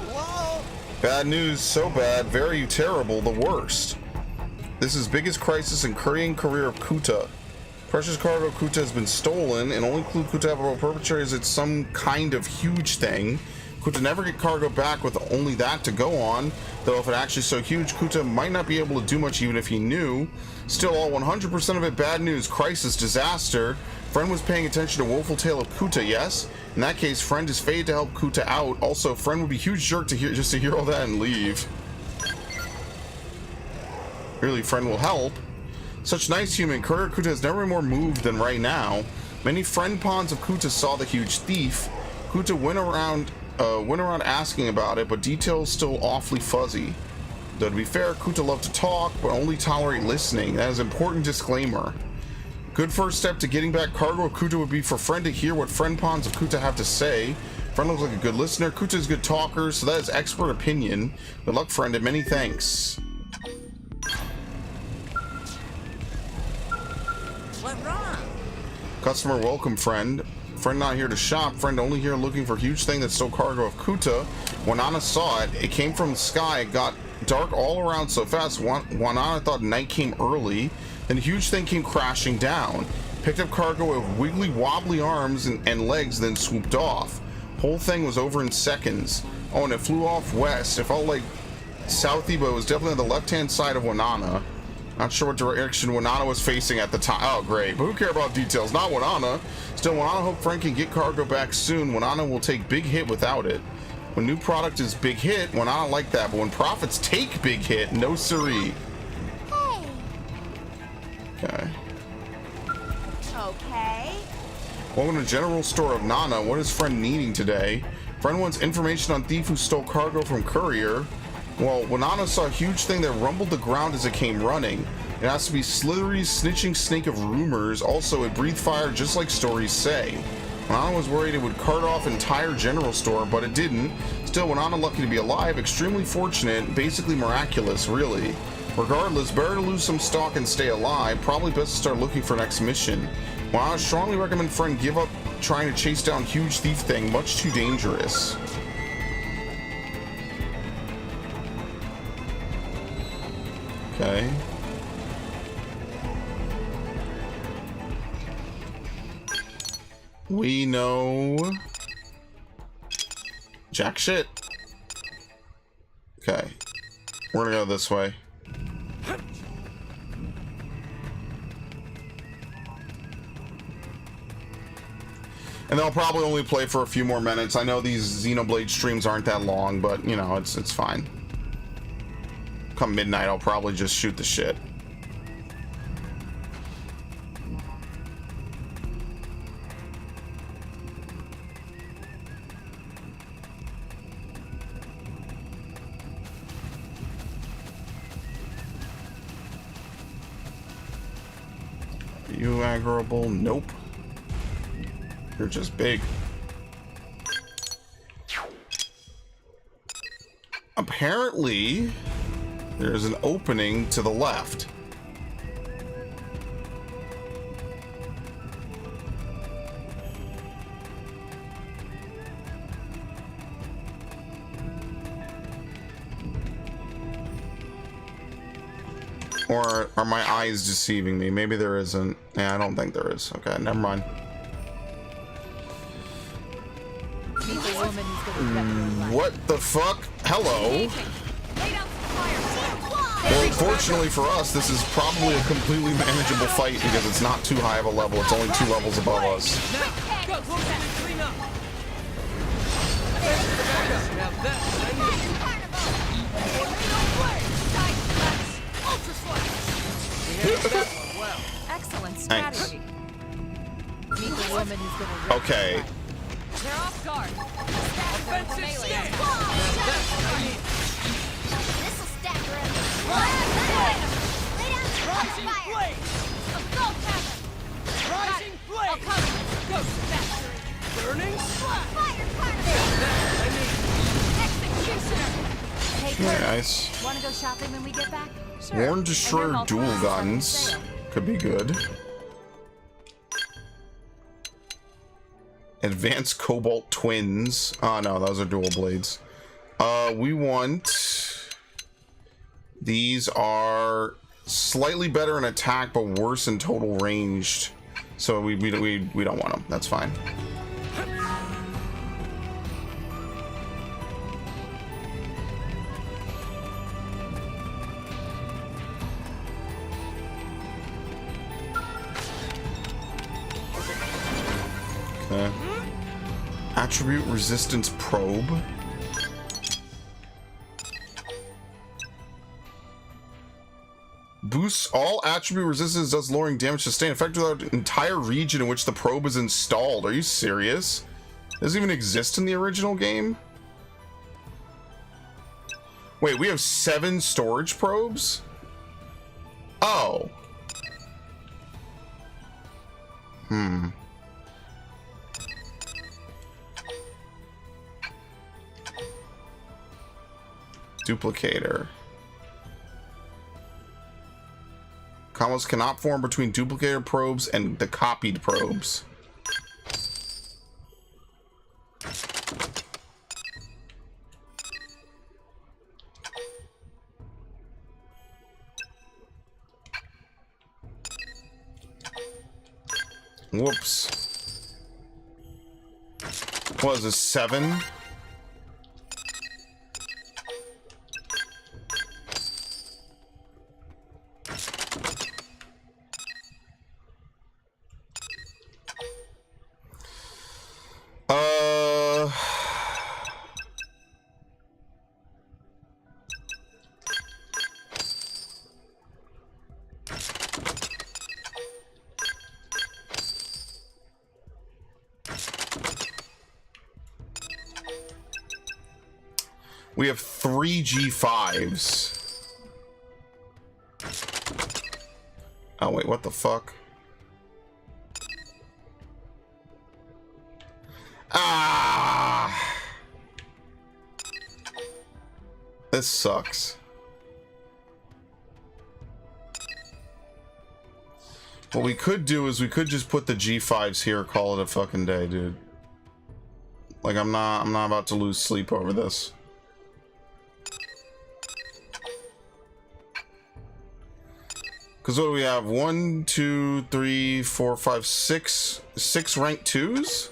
Whoa! Bad news, so bad, very terrible, the worst. This is biggest crisis in Korean career of Kuta. Precious cargo Kuta has been stolen, and only clue Kuta have about perpetrator is it's some kind of huge thing. Kuta never get cargo back with only that to go on, though if it actually so huge, Kuta might not be able to do much even if he knew. Still, all 100% of it bad news, crisis, disaster. Friend was paying attention to Woeful Tale of Kuta, yes? In that case, Friend is fated to help Kuta out. Also, Friend would be a huge jerk to hear just to hear all that and leave. Really, Friend will help. Such nice human, Courier Kuta has never been more moved than right now. Many friend pawns of Kuta saw the huge thief. Kuta went around asking about it, but details still awfully fuzzy. Though to be fair, Kuta loved to talk, but only tolerate listening. That is an important disclaimer. Good first step to getting back cargo of Kuta would be for Friend to hear what friend pawns of Kuta have to say. Friend looks like a good listener. Kuta is a good talker, so that is expert opinion. Good luck, Friend, and many thanks. What wrong? Customer welcome, Friend. Friend not here to shop. Friend only here looking for a huge thing that stole cargo of Kuta. When Anna saw it, it came from the sky. It got dark all around so fast. When Anna thought night came early, then a huge thing came crashing down. Picked up cargo with wiggly wobbly arms and legs, then swooped off. Whole thing was over in seconds. Oh, and it flew off west. It felt like southy, but it was definitely on the left-hand side of Wanana. Not sure what direction Wanana was facing at the time. Oh, great. But who cares about details? Not Wanana. Still, Wanana hope Frank can get cargo back soon. Wanana will take big hit without it. When new product is big hit, Wanana like that. But when profits take big hit, no siree. Hey. Okay. Okay. Welcome to General Store of Nana. What is Friend needing today? Friend wants information on thief who stole cargo from courier. Well, Wanana saw a huge thing that rumbled the ground as it came running. It has to be Slithery's snitching snake of rumors. Also, it breathed fire just like stories say. Wanana was worried it would cart off entire general store, but it didn't. Still, Wanana lucky to be alive, extremely fortunate, basically miraculous, really. Regardless, better to lose some stock and stay alive. Probably best to start looking for next mission. Wanana strongly recommend Friend give up trying to chase down huge thief thing, much too dangerous. Okay. We know jack shit. Okay. We're gonna go this way. And they'll probably only play for a few more minutes. I know these Xenoblade streams aren't that long, but you know, it's fine. Come midnight, I'll probably just shoot the shit. Are you aggroable? Nope. You're just big. Apparently, there's an opening to the left. Or are my eyes deceiving me? Maybe there isn't. Yeah, I don't think there is. Okay, never mind. What the fuck? Hello? Well, fortunately for us, this is probably a completely manageable fight because it's not too high of a level. It's only 2 levels above us. Excellent strategy. Meet the woman who's gonna rip Okay. your butt. They're off guard. Offensive stand. This'll stack her up. Lay down the Rising fire. blade. Assault hammer. Rising I'll blade. cover. Go to factory. Burning slap. Fire, Very nice. Wanna go shopping when we get back? Warren Destroyer dual guns could be good. Advanced Cobalt Twins. Oh no, those are dual blades. We want... These are slightly better in attack, but worse in total ranged. So we don't want them. That's fine. Okay. Attribute Resistance Probe. Boosts all attribute resistance, does lowering damage sustained effective throughout the entire region in which the probe is installed. Are you serious? Does it even exist in the original game? Wait, we have 7 storage probes? Oh. Duplicator. Combos cannot form between duplicator probes and the copied probes. Whoops. What is this, 7? We have 3 G5s. Oh wait, what the fuck? Ah! This sucks. What we could do is we could just put the G5s here, call it a fucking day, dude. Like I'm not about to lose sleep over this. Because what do we have? 1, 2, 3, 4, 5, 6. 6 rank 2s?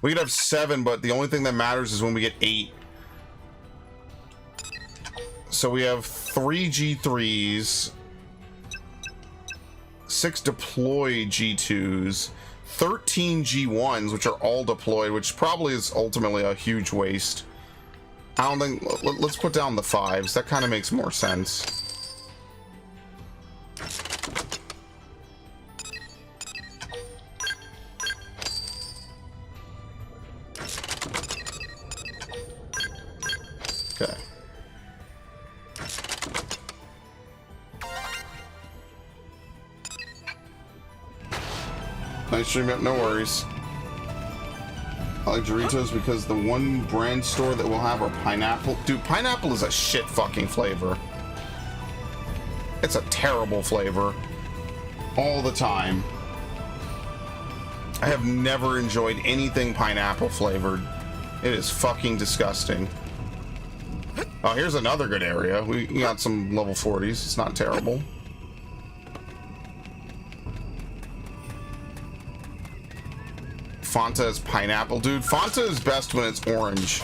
We could have 7, but the only thing that matters is when we get 8. So we have 3 G3s, 6 deployed G2s, 13 G1s, which are all deployed, which probably is ultimately a huge waste. I don't think... Let's put down the 5s. That kind of makes more sense. Okay. Nice stream up, no worries. I like Doritos because the one brand store that will have our pineapple. Dude, pineapple is a shit fucking flavor. It's a terrible flavor. All the time. I have never enjoyed anything pineapple flavored. It is fucking disgusting. Oh, here's another good area. We got some level 40s. It's not terrible. Fanta is pineapple. Dude, Fanta is best when it's orange.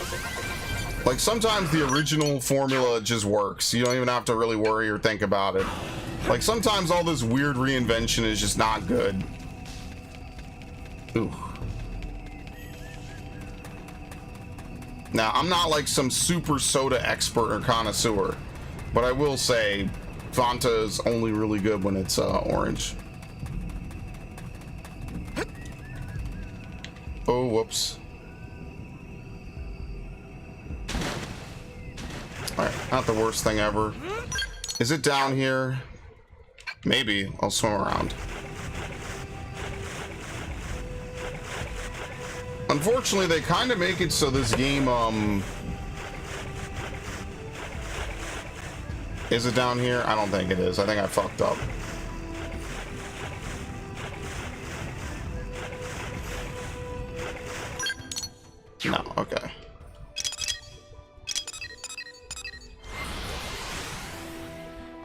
Like, sometimes the original formula just works. You don't even have to really worry or think about it. Like, sometimes all this weird reinvention is just not good. Ooh. Now, I'm not like some super soda expert or connoisseur, but I will say Fanta is only really good when it's orange. Oh, whoops. Alright, not the worst thing ever. Is it down here? Maybe. I'll swim around. Unfortunately, they kind of make it so this game, Is it down here? I don't think it is. I think I fucked up. No, okay.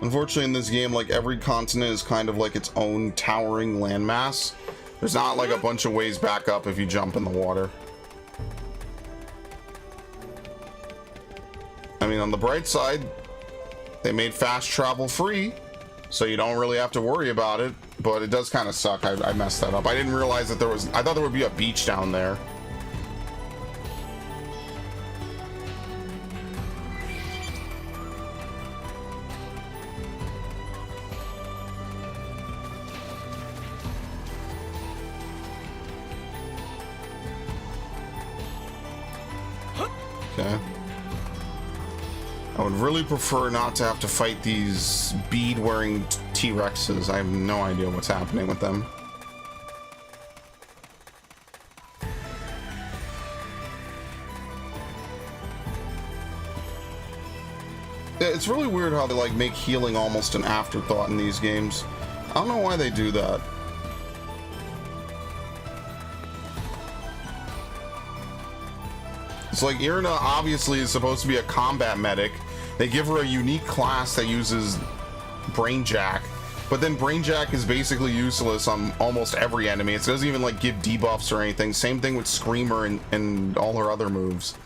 Unfortunately, in this game, like, every continent is kind of like its own towering landmass. There's not like a bunch of ways back up if you jump in the water. I mean, on the bright side, they made fast travel free, so you don't really have to worry about it, but it does kind of suck. I messed that up. I didn't realize that there was... I thought there would be a beach down there. Okay. I would really prefer not to have to fight these bead-wearing T-Rexes. I have no idea what's happening with them. It's really weird how they like make healing almost an afterthought in these games. I don't know why they do that. It's like Irina obviously is supposed to be a combat medic. They give her a unique class that uses Brain Jack, but then Brain Jack is basically useless on almost every enemy. It doesn't even like give debuffs or anything. Same thing with Screamer and all her other moves.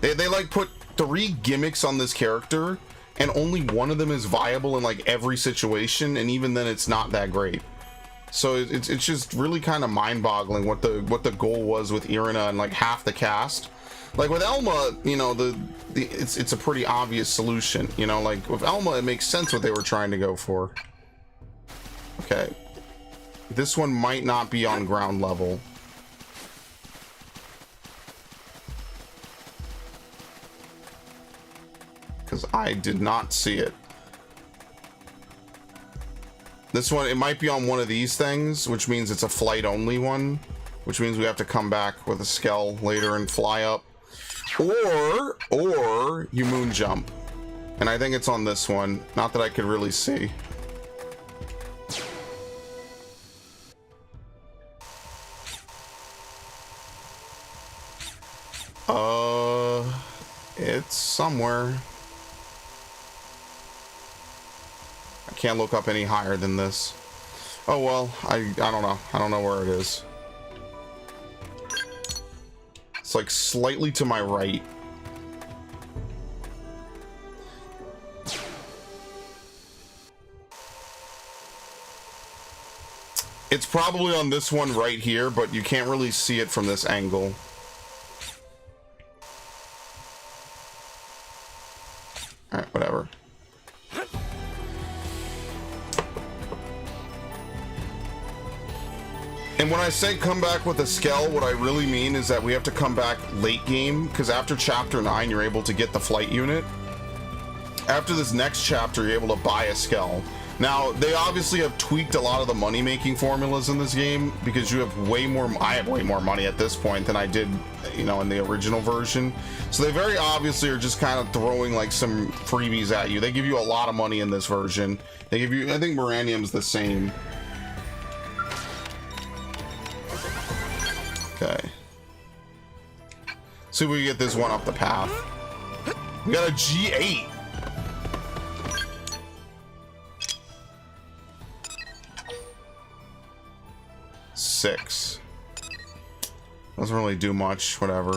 They like put 3 gimmicks on this character, and only one of them is viable in like every situation, and even then it's not that great. So it's just really kind of mind-boggling what the goal was with Irina and like half the cast. Like with Elma, you know, it's a pretty obvious solution, you know, like with Elma it makes sense what they were trying to go for. Okay. This one might not be on ground level. Because I did not see it. This one, it might be on one of these things, which means it's a flight only one, which means we have to come back with a Skell later and fly up. Or you moon jump. And I think it's on this one. Not that I could really see. It's somewhere. I can't look up any higher than this. Oh well, I don't know. I don't know where it is. It's like slightly to my right. It's probably on this one right here, but you can't really see it from this angle. Alright, whatever. And when I say come back with a Skell, what I really mean is that we have to come back late game, because after chapter 9 you're able to get the flight unit. After this next chapter you're able to buy a Skell. Now they obviously have tweaked a lot of the money making formulas in this game, because you have way more, I have way more money at this point than I did, you know, in the original version. So they very obviously are just kind of throwing like some freebies at you. They give you a lot of money in this version. They give you, I think Moranium's the same. Okay. See if we can get this one up the path. We got a G8. Six. Doesn't really do much, whatever.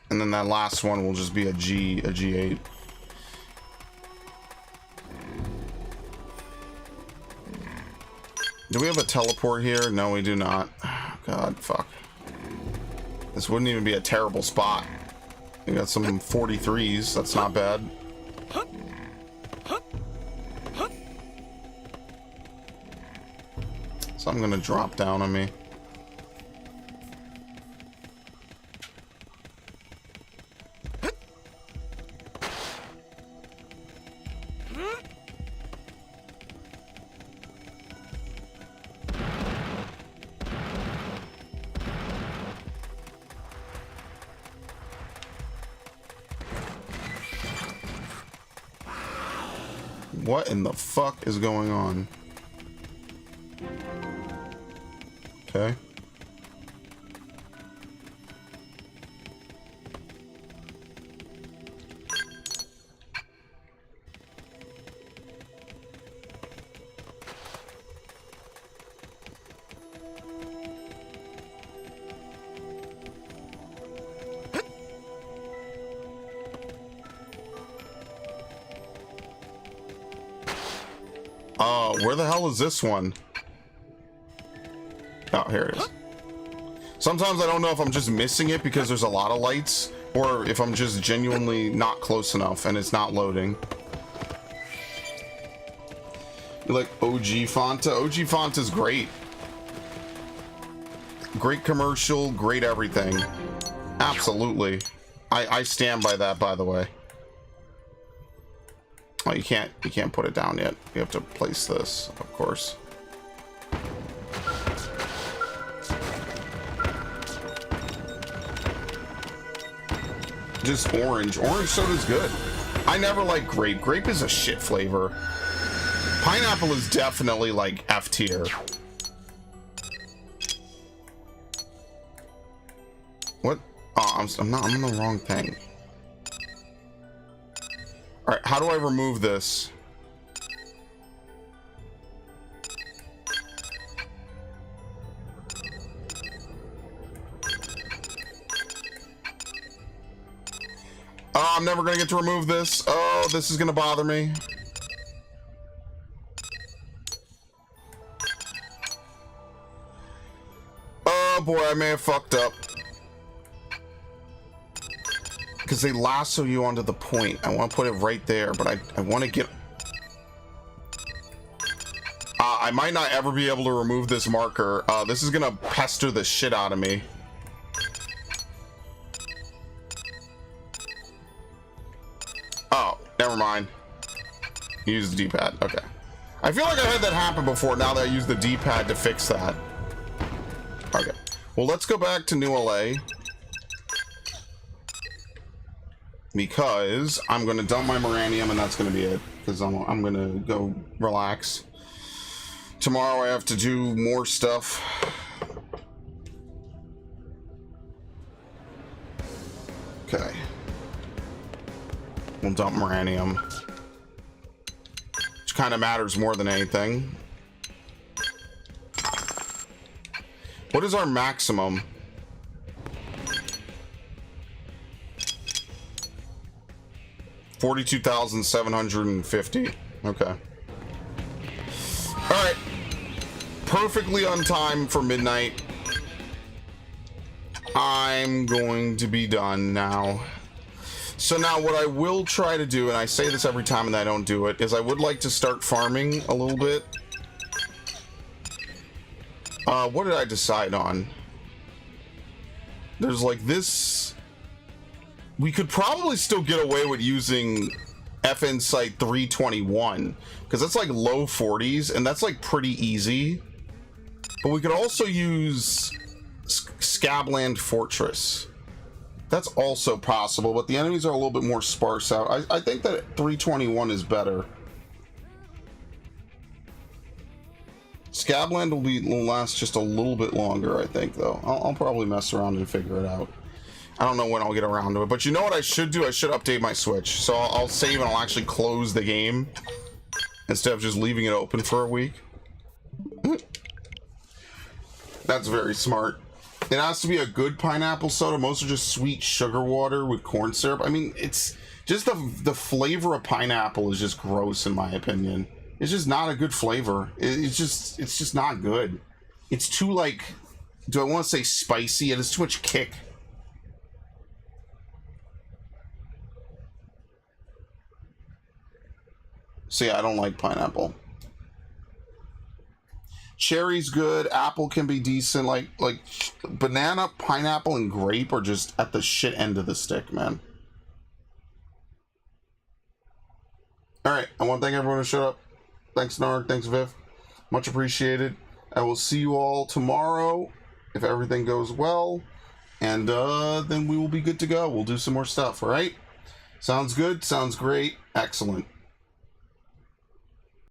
And then that last one will just be a G8. Do we have a teleport here? No, we do not. God, fuck. This wouldn't even be a terrible spot. We got some 43s. That's not bad. So I'm gonna drop down on me. What in the fuck is going on? Okay. Where the hell is this one? Oh, here it is. Sometimes I don't know if I'm just missing it because there's a lot of lights, or if I'm just genuinely not close enough and it's not loading. You like OG Fanta? OG Fanta's great. Great commercial, great everything. Absolutely. I stand by that, by the way. Oh, you can't put it down yet. You have to place this, of course. Just orange. Orange soda's good. I never like grape. Grape is a shit flavor. Pineapple is definitely like F tier. What? Oh, I'm on the wrong thing. All right, how do I remove this? Oh, I'm never gonna get to remove this. Oh, this is gonna bother me. Oh boy, I may have fucked up. Because they lasso you onto the point. I want to put it right there, but I want to get... I might not ever be able to remove this marker. This is going to pester the shit out of me. Oh, never mind. Use the D-pad. Okay. I feel like I had that happen before now that I use the D-pad to fix that. Okay. Well, let's go back to New LA. Because I'm going to dump my Moranium and that's going to be it. Because I'm going to go relax. Tomorrow I have to do more stuff. Okay. We'll dump Moranium. Which kind of matters more than anything. What is our maximum? 42,750. Okay. Alright. Perfectly on time for midnight. I'm going to be done now. So now what I will try to do, and I say this every time and I don't do it, is I would like to start farming a little bit. What did I decide on? There's like this... We could probably still get away with using FN Site 321 because that's like low 40s and that's like pretty easy. But we could also use Scabland Fortress. That's also possible, but the enemies are a little bit more sparse out. I think that 321 is better. Scabland will last just a little bit longer, I think, though. I'll probably mess around and figure it out. I don't know when I'll get around to it, but you know what I should do? I should update my Switch. So I'll save and I'll actually close the game instead of just leaving it open for a week. That's very smart. It has to be a good pineapple soda. Most are just sweet sugar water with corn syrup. I mean, it's just the flavor of pineapple is just gross in my opinion. It's just not a good flavor. It's just not good. It's too, like, do I want to say spicy? It has too much kick. So yeah, I don't like pineapple. Cherry's good. Apple can be decent. Like banana, pineapple, and grape are just at the shit end of the stick, man. All right, I want to thank everyone who showed up. Thanks, Narg. Thanks, Viv. Much appreciated. I will see you all tomorrow if everything goes well, and then we will be good to go. We'll do some more stuff. All right. Sounds good. Sounds great. Excellent.